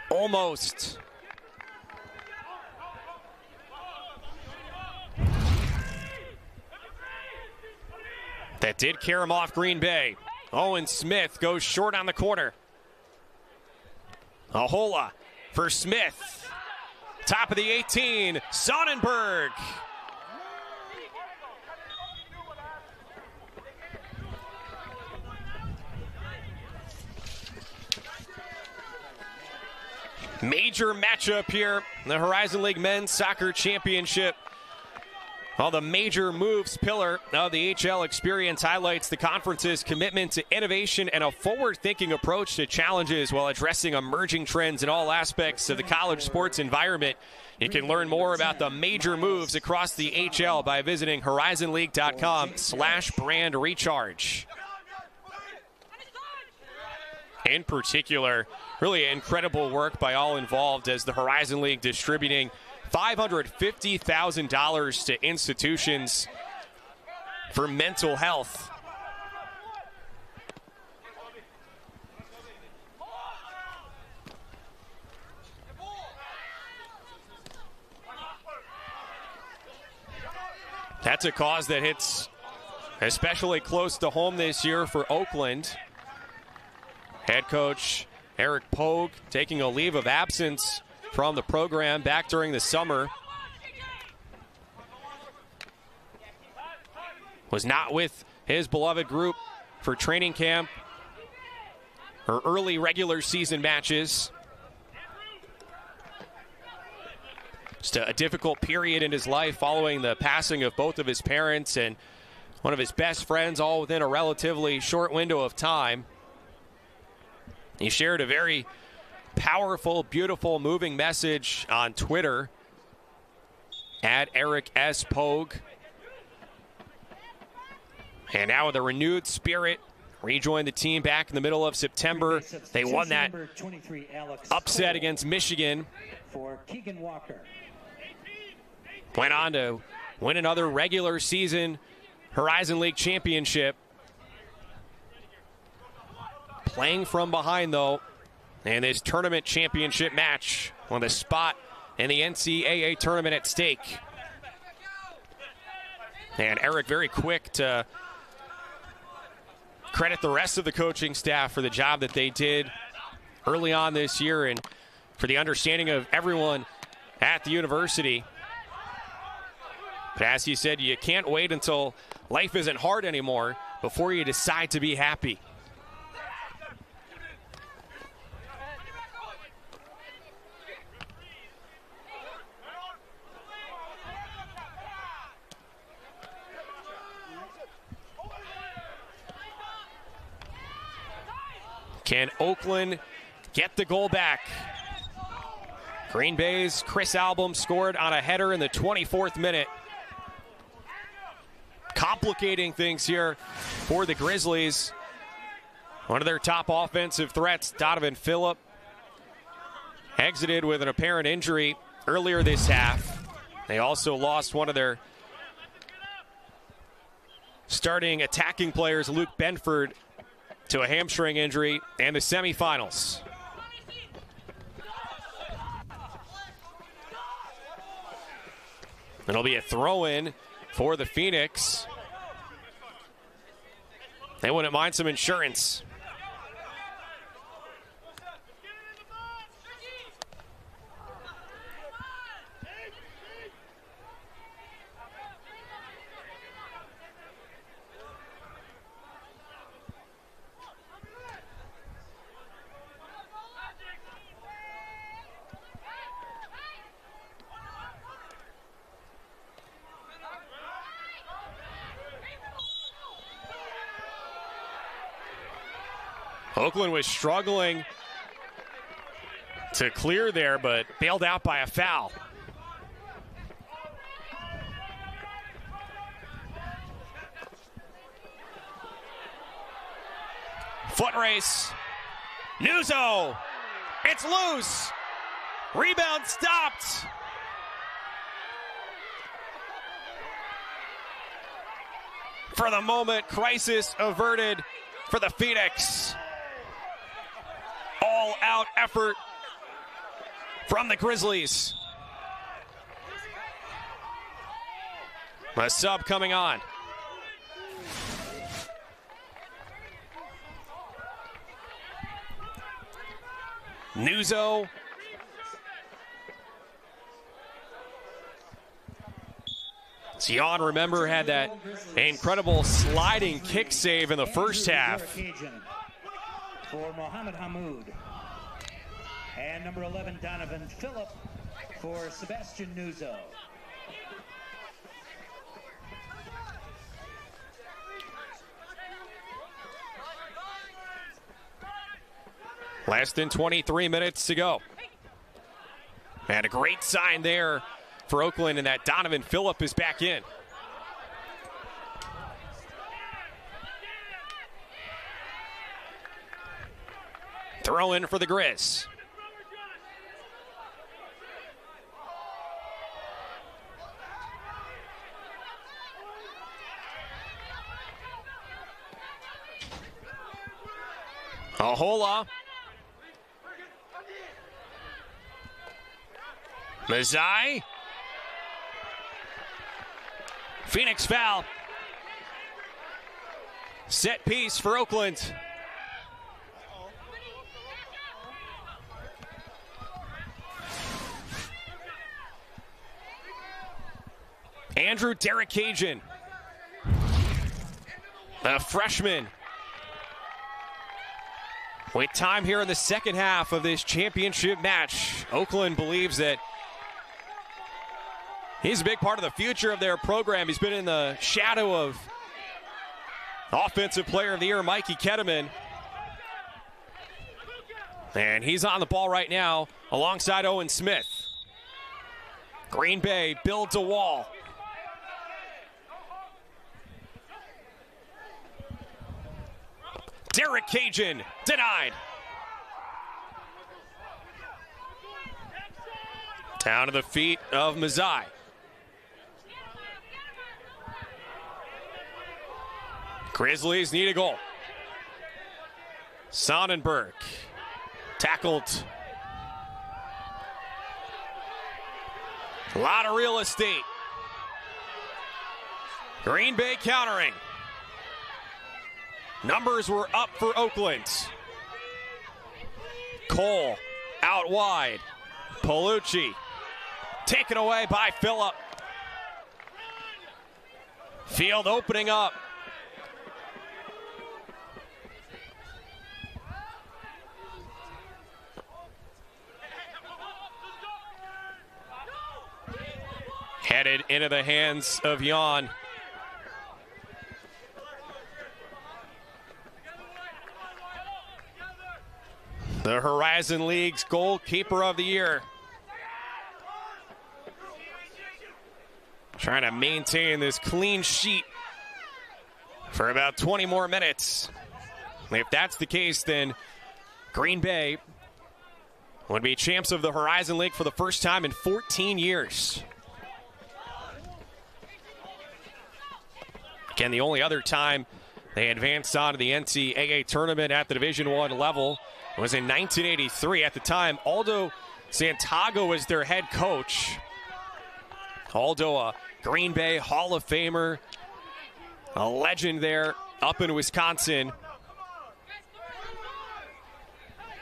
Almost. That did carry him off Green Bay. Owen Smith goes short on the corner. Ahola for Smith. Top of the 18, Sonnenberg. Major matchup here in the Horizon League Men's Soccer Championship. Well, the major moves pillar of the HL experience highlights the conference's commitment to innovation and a forward-thinking approach to challenges while addressing emerging trends in all aspects of the college sports environment. You can learn more about the major moves across the HL by visiting horizonleague.com/brand recharge. In particular, really incredible work by all involved as the Horizon League distributing $550,000 to institutions for mental health. That's a cause that hits especially close to home this year for Oakland. Head coach Eric Pogue taking a leave of absence from the program back during the summer. Was not with his beloved group for training camp or early regular season matches. Just a difficult period in his life following the passing of both of his parents and one of his best friends, all within a relatively short window of time. He shared a very powerful, beautiful, moving message on Twitter at Eric S. Pogue. And now with a renewed spirit, rejoined the team back in the middle of September. They won that upset against Michigan. For Keegan Walker. Went on to win another regular season Horizon League championship. Playing from behind, though, in this tournament championship match with a spot in the NCAA tournament at stake. And Eric very quick to credit the rest of the coaching staff for the job that they did early on this year and for the understanding of everyone at the university. But as he said, you can't wait until life isn't hard anymore before you decide to be happy. Can Oakland get the goal back? Green Bay's Chris Albom scored on a header in the 24th minute. Complicating things here for the Grizzlies. One of their top offensive threats, Donovan Phillip, exited with an apparent injury earlier this half. They also lost one of their starting attacking players, Luke Benford, to a hamstring injury and the semifinals. It'll be a throw-in for the Phoenix. They wouldn't mind some insurance. Oakland was struggling to clear there, but bailed out by a foul. Foot race. Nuzzo. It's loose. Rebound stopped. For the moment, crisis averted for the Phoenix. All-out effort from the Grizzlies. A sub coming on. Nuzzo. Sion, remember, had that incredible sliding kick save in the first half. For Mohammed Hamoud. And number 11, Donovan Phillip for Sebastian Nuzzo. Less than 23 minutes to go. And a great sign there for Oakland, and that Donovan Phillip is back in. Throw in for the Grizz. Ahola. Mazai. Phoenix foul. Set piece for Oakland. Andrew Derek-Cajun, a freshman. With time here in the second half of this championship match, Oakland believes that he's a big part of the future of their program. He's been in the shadow of Offensive Player of the Year Mikey Ketterman. And he's on the ball right now alongside Owen Smith. Green Bay builds a wall. Derek-Cajun denied. Down to the feet of Mazai. Grizzlies need a goal. Sonnenberg tackled. A lot of real estate. Green Bay countering. Numbers were up for Oakland. Cole out wide. Paolucci taken away by Phillip. Field opening up. Headed into the hands of Jan. The Horizon League's goalkeeper of the year. Trying to maintain this clean sheet for about 20 more minutes. If that's the case, then Green Bay would be champs of the Horizon League for the first time in 14 years. Again, the only other time they advanced on to the NCAA tournament at the Division I level was in 1983. At the time, Aldo Santago was their head coach. Aldo, a Green Bay Hall of Famer, a legend there up in Wisconsin.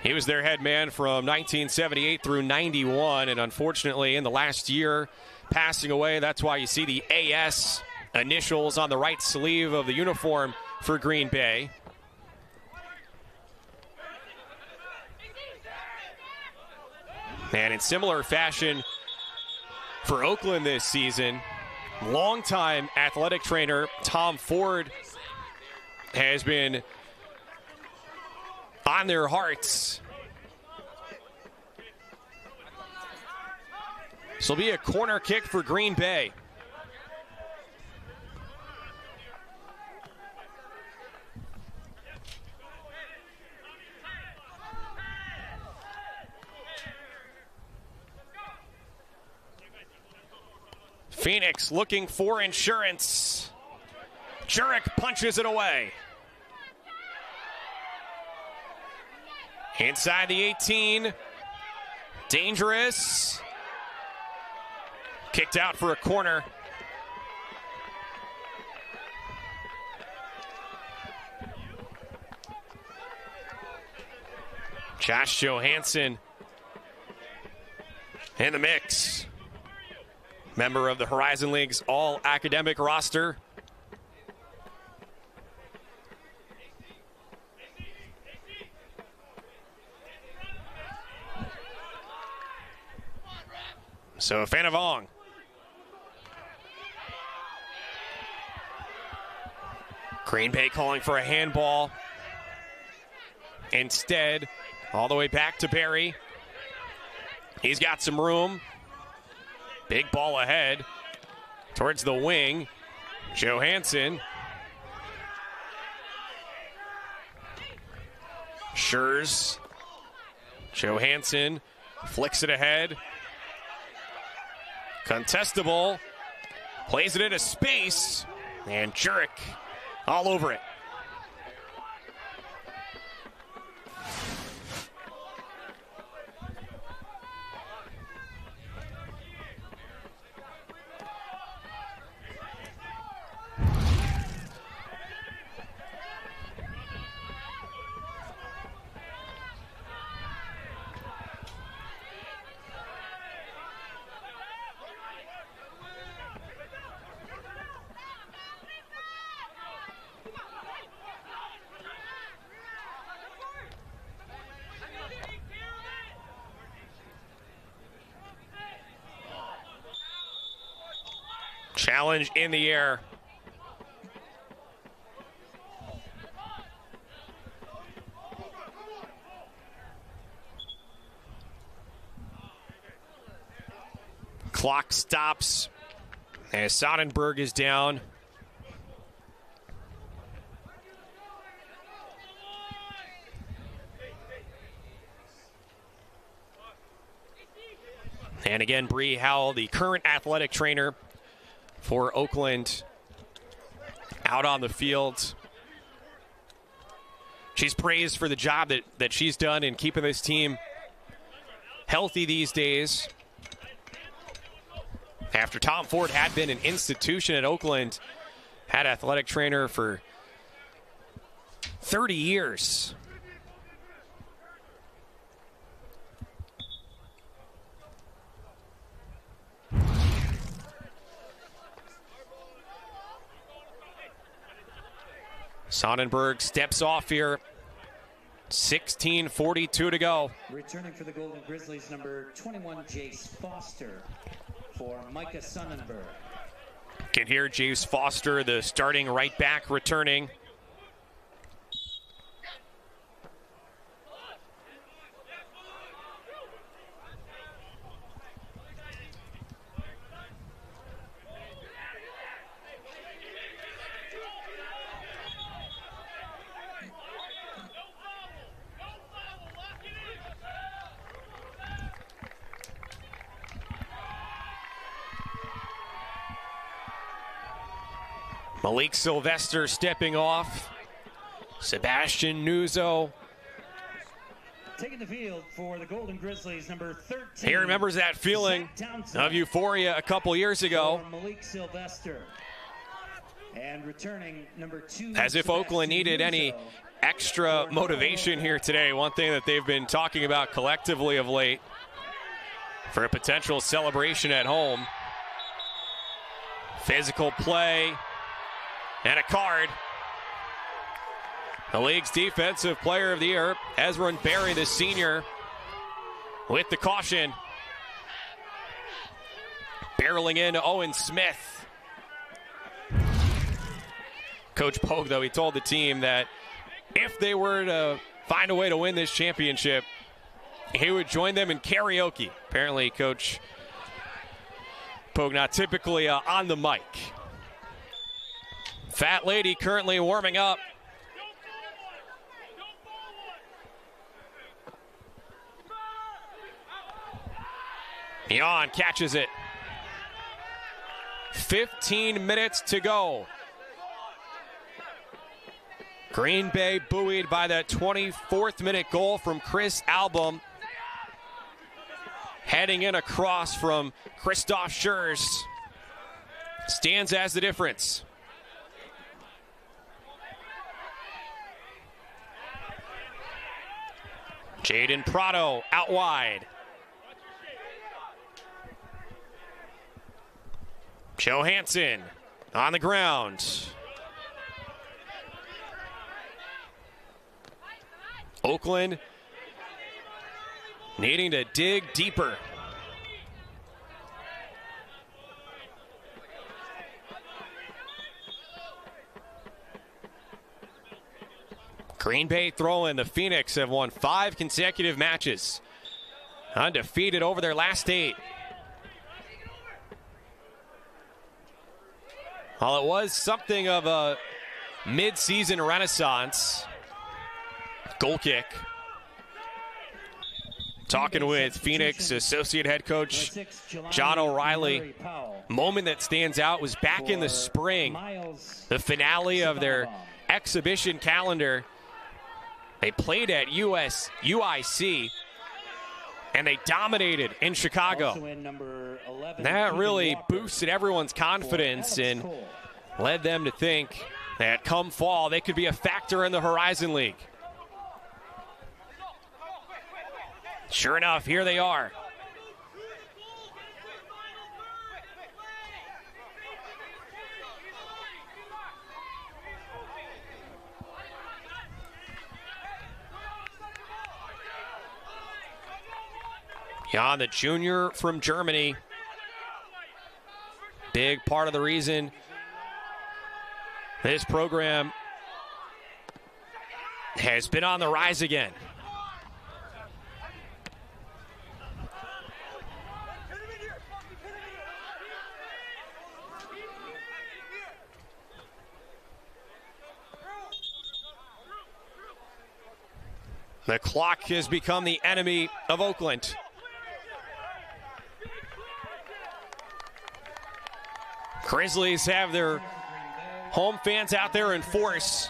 He was their head man from 1978 through 91, and unfortunately in the last year, passing away. That's why you see the AS initials on the right sleeve of the uniform for Green Bay. And in similar fashion for Oakland this season, longtime athletic trainer Tom Ford has been on their hearts. This will be a corner kick for Green Bay. Phoenix looking for insurance. Jurek punches it away. Inside the 18. Dangerous. Kicked out for a corner. Josh Johansson in the mix. Member of the Horizon League's all-academic roster. So Fanavong. Green Bay calling for a handball. Instead, all the way back to Barry. He's got some room. Big ball ahead towards the wing. Johansson. Schurz. Johansson flicks it ahead. Contestable. Plays it into space. And Jurek all over it. Challenge in the air. Clock stops as Sonnenberg is down. And again, Bree Howell, the current athletic trainer for Oakland, out on the field. She's praised for the job that she's done in keeping this team healthy these days. After Tom Ford had been an institution at Oakland, had athletic trainer for 30 years. Sonnenberg steps off here. 16:42 to go. Returning for the Golden Grizzlies, number 21, Jace Foster, for Micah Sonnenberg. Can hear Jace Foster, the starting right back, returning. Malik Sylvester stepping off. Sebastian Nuzzo. Taking the field for the Golden Grizzlies, number 13. He remembers that feeling of euphoria a couple years ago. Malik Sylvester. And returning number 2. As if Oakland needed any extra motivation here today. One thing that they've been talking about collectively of late for a potential celebration at home. Physical play. And a card. The league's defensive player of the year, Ezra Berry, the senior, with the caution. Barreling into Owen Smith. Coach Pogue, though, he told the team that if they were to find a way to win this championship, he would join them in karaoke. Apparently, Coach Pogue not typically on the mic. Fat Lady currently warming up. Mion catches it. 15 minutes to go. Green Bay buoyed by that 24th minute goal from Chris Album. Heading in across from Christoph Schurz. Stands as the difference. Jaden Prado out wide. Johansson on the ground. Oakland needing to dig deeper. Green Bay throwing. The Phoenix have won 5 consecutive matches. Undefeated over their last 8. While it was something of a mid-season renaissance, goal kick. Talking with Phoenix associate head coach John O'Reilly. Moment that stands out was back in the spring, the finale of their exhibition calendar. They played at UIC, and they dominated in Chicago. That really boosted everyone's confidence and led them to think that come fall, they could be a factor in the Horizon League. Sure enough, here they are. Jan, the junior from Germany. Big part of the reason this program has been on the rise again. The clock has become the enemy of Oakland. Grizzlies have their home fans out there in force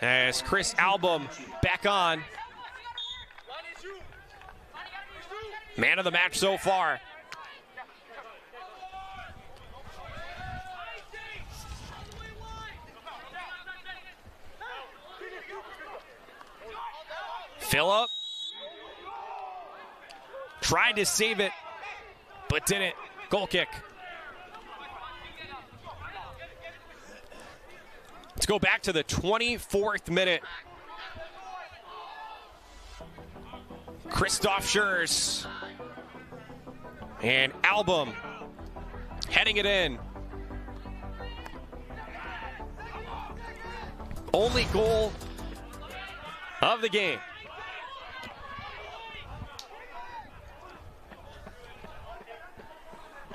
as Chris Album back on. Man of the match so far. Phillip tried to save it, but didn't. Goal kick. Let's go back to the 24th minute. Christoph Schurz and Album heading it in. Only goal of the game.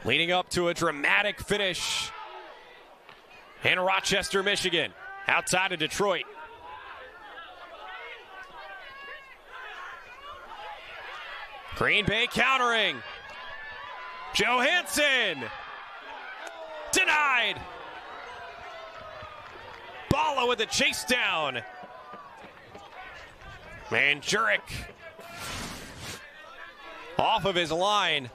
Leading up to a dramatic finish in Rochester, Michigan, outside of Detroit. Green Bay countering. Johansson. Denied. Balla with a chase down. And Jurek off of his line.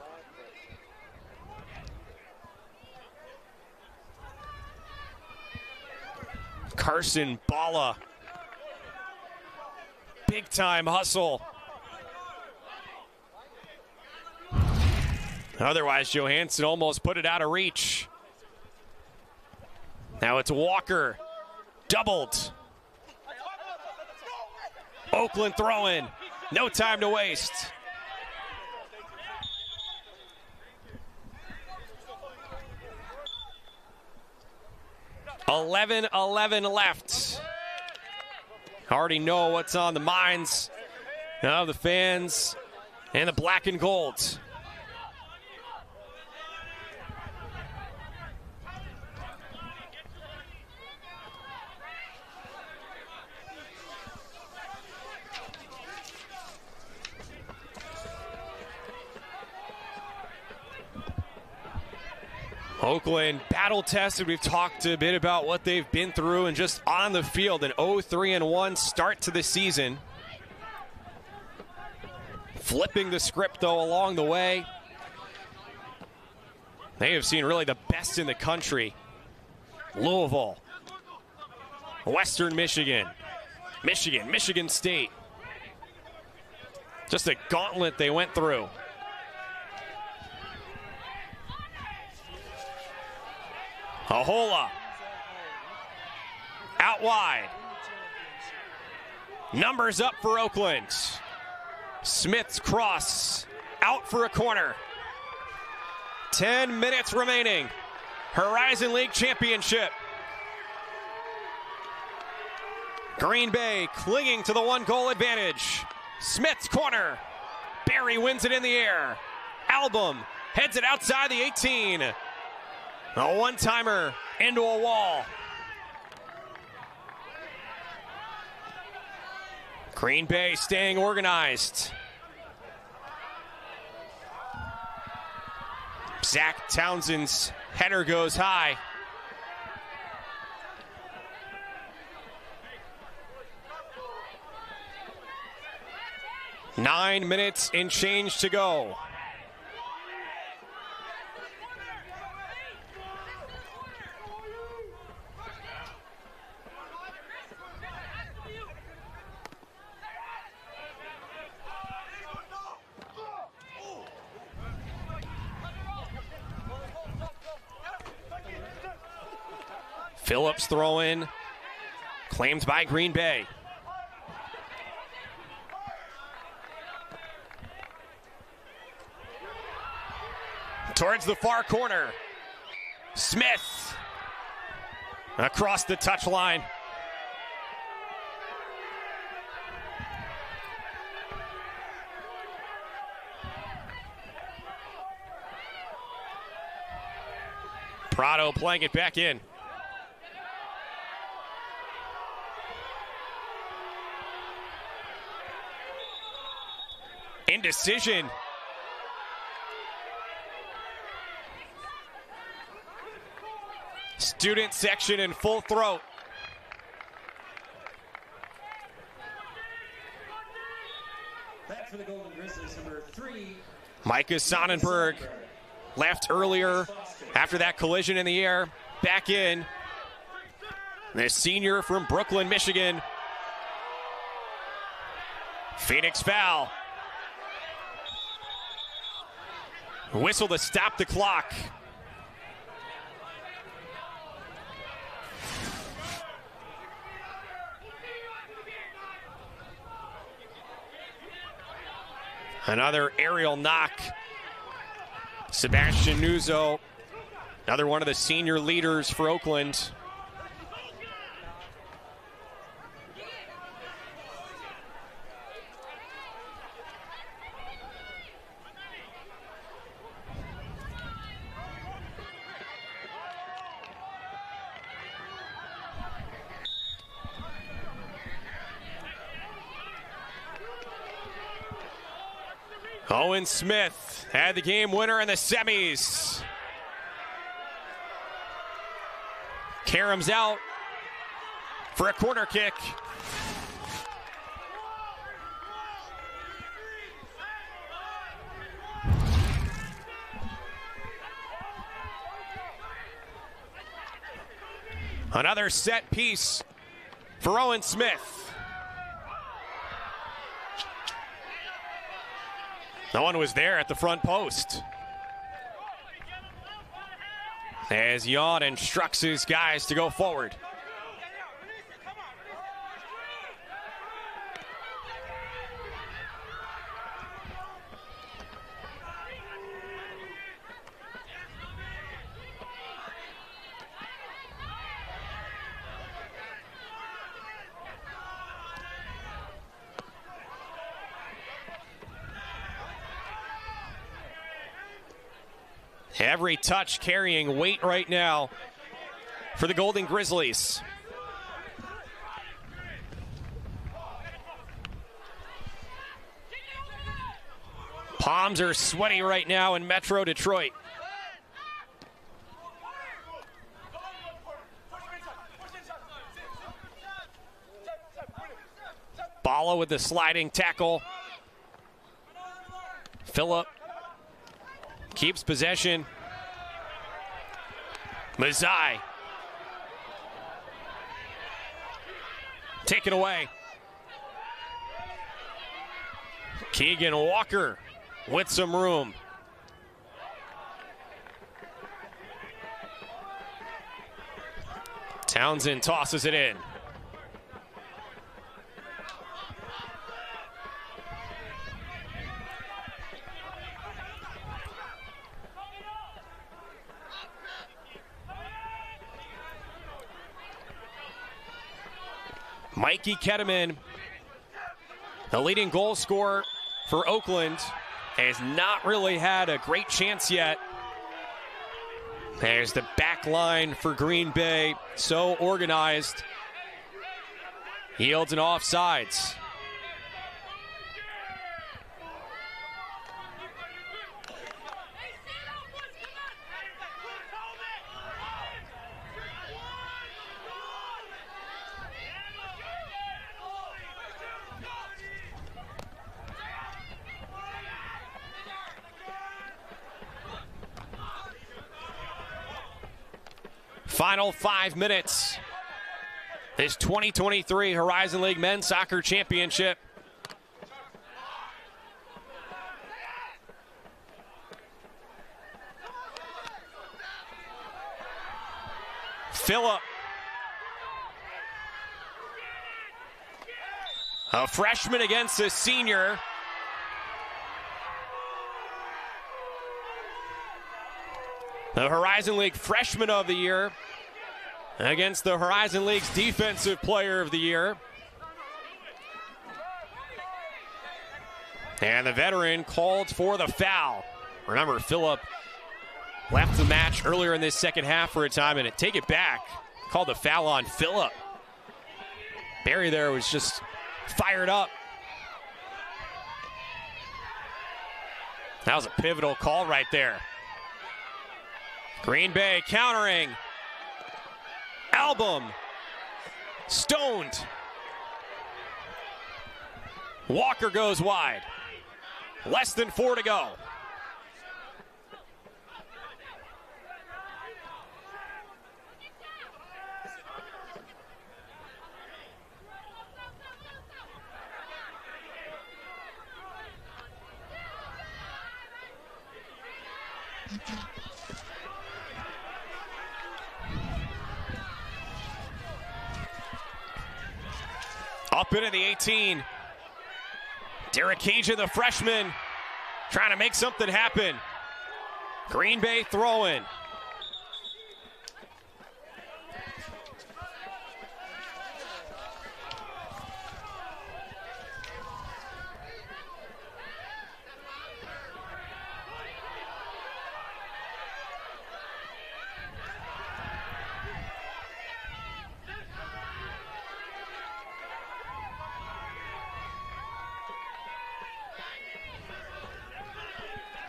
Carson Balla. Big time hustle. Otherwise, Johansson almost put it out of reach. Now it's Walker. Doubled. Oakland throwing. No time to waste. $11 left. Already know what's on the minds of the fans and the black and gold. Oakland battle tested. We've talked a bit about what they've been through and just on the field. An 0-3-1 start to the season. Flipping the script, though, along the way. They have seen really the best in the country. Louisville, Western Michigan, Michigan State. Just a gauntlet they went through. Ahola. Out wide. Numbers up for Oakland. Smith's cross. Out for a corner. 10 minutes remaining. Horizon League Championship. Green Bay clinging to the 1-goal advantage. Smith's corner. Barry wins it in the air. Album heads it outside the 18. A one-timer into a wall. Green Bay staying organized. Zach Townsend's header goes high. Nine minutes and change to go. Phillips throw in, claimed by Green Bay. Towards the far corner. Smith across the touchline. Prado playing it back in. Indecision. Student section in full throat. Back for the Golden Grizzlies, number 3. Micah Sonnenberg left earlier after that collision in the air. Back in. The senior from Brooklyn, Michigan. Phoenix foul. Whistle to stop the clock. Another aerial knock. Sebastian Nuzzo, another one of the senior leaders for Oakland. Owen Smith had the game winner in the semis. Karam's out for a corner kick. Another set piece for Owen Smith. No one was there at the front post. As Yawn instructs his guys to go forward. Every touch carrying weight right now for the Golden Grizzlies. Palms are sweaty right now in Metro Detroit. follow with the sliding tackle. Phillip keeps possession. Mazai. Taken away. Keegan Walker with some room. Townsend tosses it in. Mikey Ketterman, the leading goal scorer for Oakland, has not really had a great chance yet. There's the back line for Green Bay, so organized. Yields and offsides. Final 5 minutes. This 2023 Horizon League Men's Soccer Championship. Phillip. A freshman against a senior. The Horizon League Freshman of the Year against the Horizon League's Defensive Player of the Year. And the veteran called for the foul. Remember, Phillip left the match earlier in this second half for a time, and take it back. Called the foul on Phillip. Barry there was just fired up. That was a pivotal call right there. Green Bay countering. Album. Stoned. Walker goes wide. Less than 4 to go. Up into the 18. Derek Cajun, the freshman, trying to make something happen. Green Bay throwing.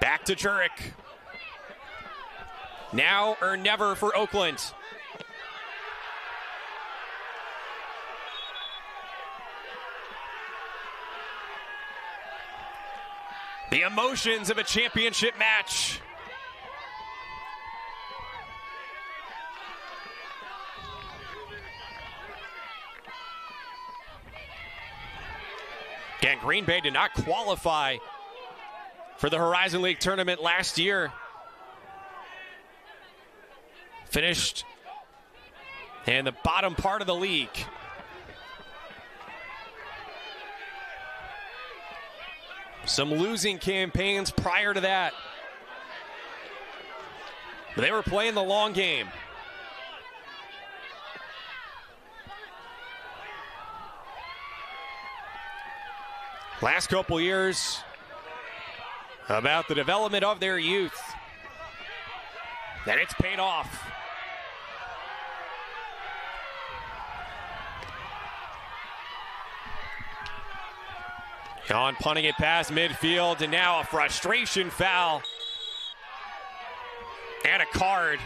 Back to Jurek. Now or never for Oakland. The emotions of a championship match. Again, Green Bay did not qualify for the Horizon League tournament last year. Finished in the bottom part of the league. Some losing campaigns prior to that. But they were playing the long game. Last couple years, about the development of their youth, that it's paid off. John punting it past midfield, and now a frustration foul. And a card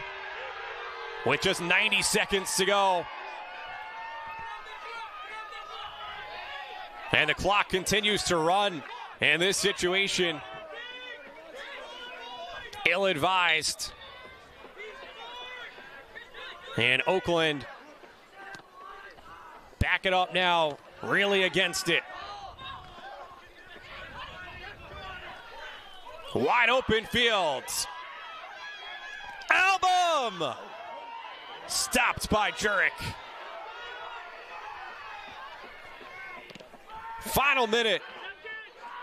with just 90 seconds to go. And the clock continues to run. And this situation, ill-advised. And Oakland back it up now, really against it. Wide open fields. Album! Stopped by Jurek. Final minute.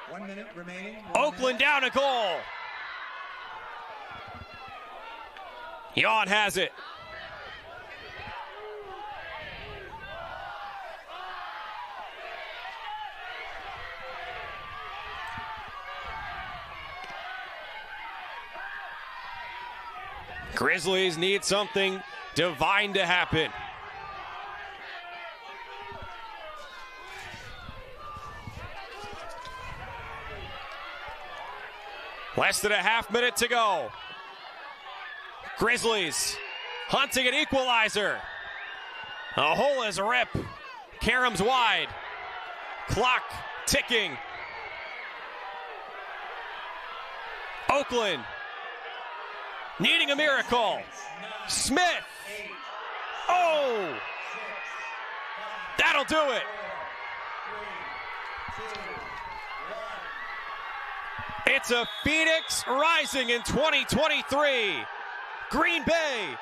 1 minute remaining. Oakland down a goal. Jan has it. Grizzlies need something divine to happen. Less than a half minute to go. Grizzlies hunting an equalizer. A hole is a rip. Karam's wide. Clock ticking. Oakland needing a miracle. Smith. Oh! That'll do it. It's a Phoenix rising in 2023. Green Bay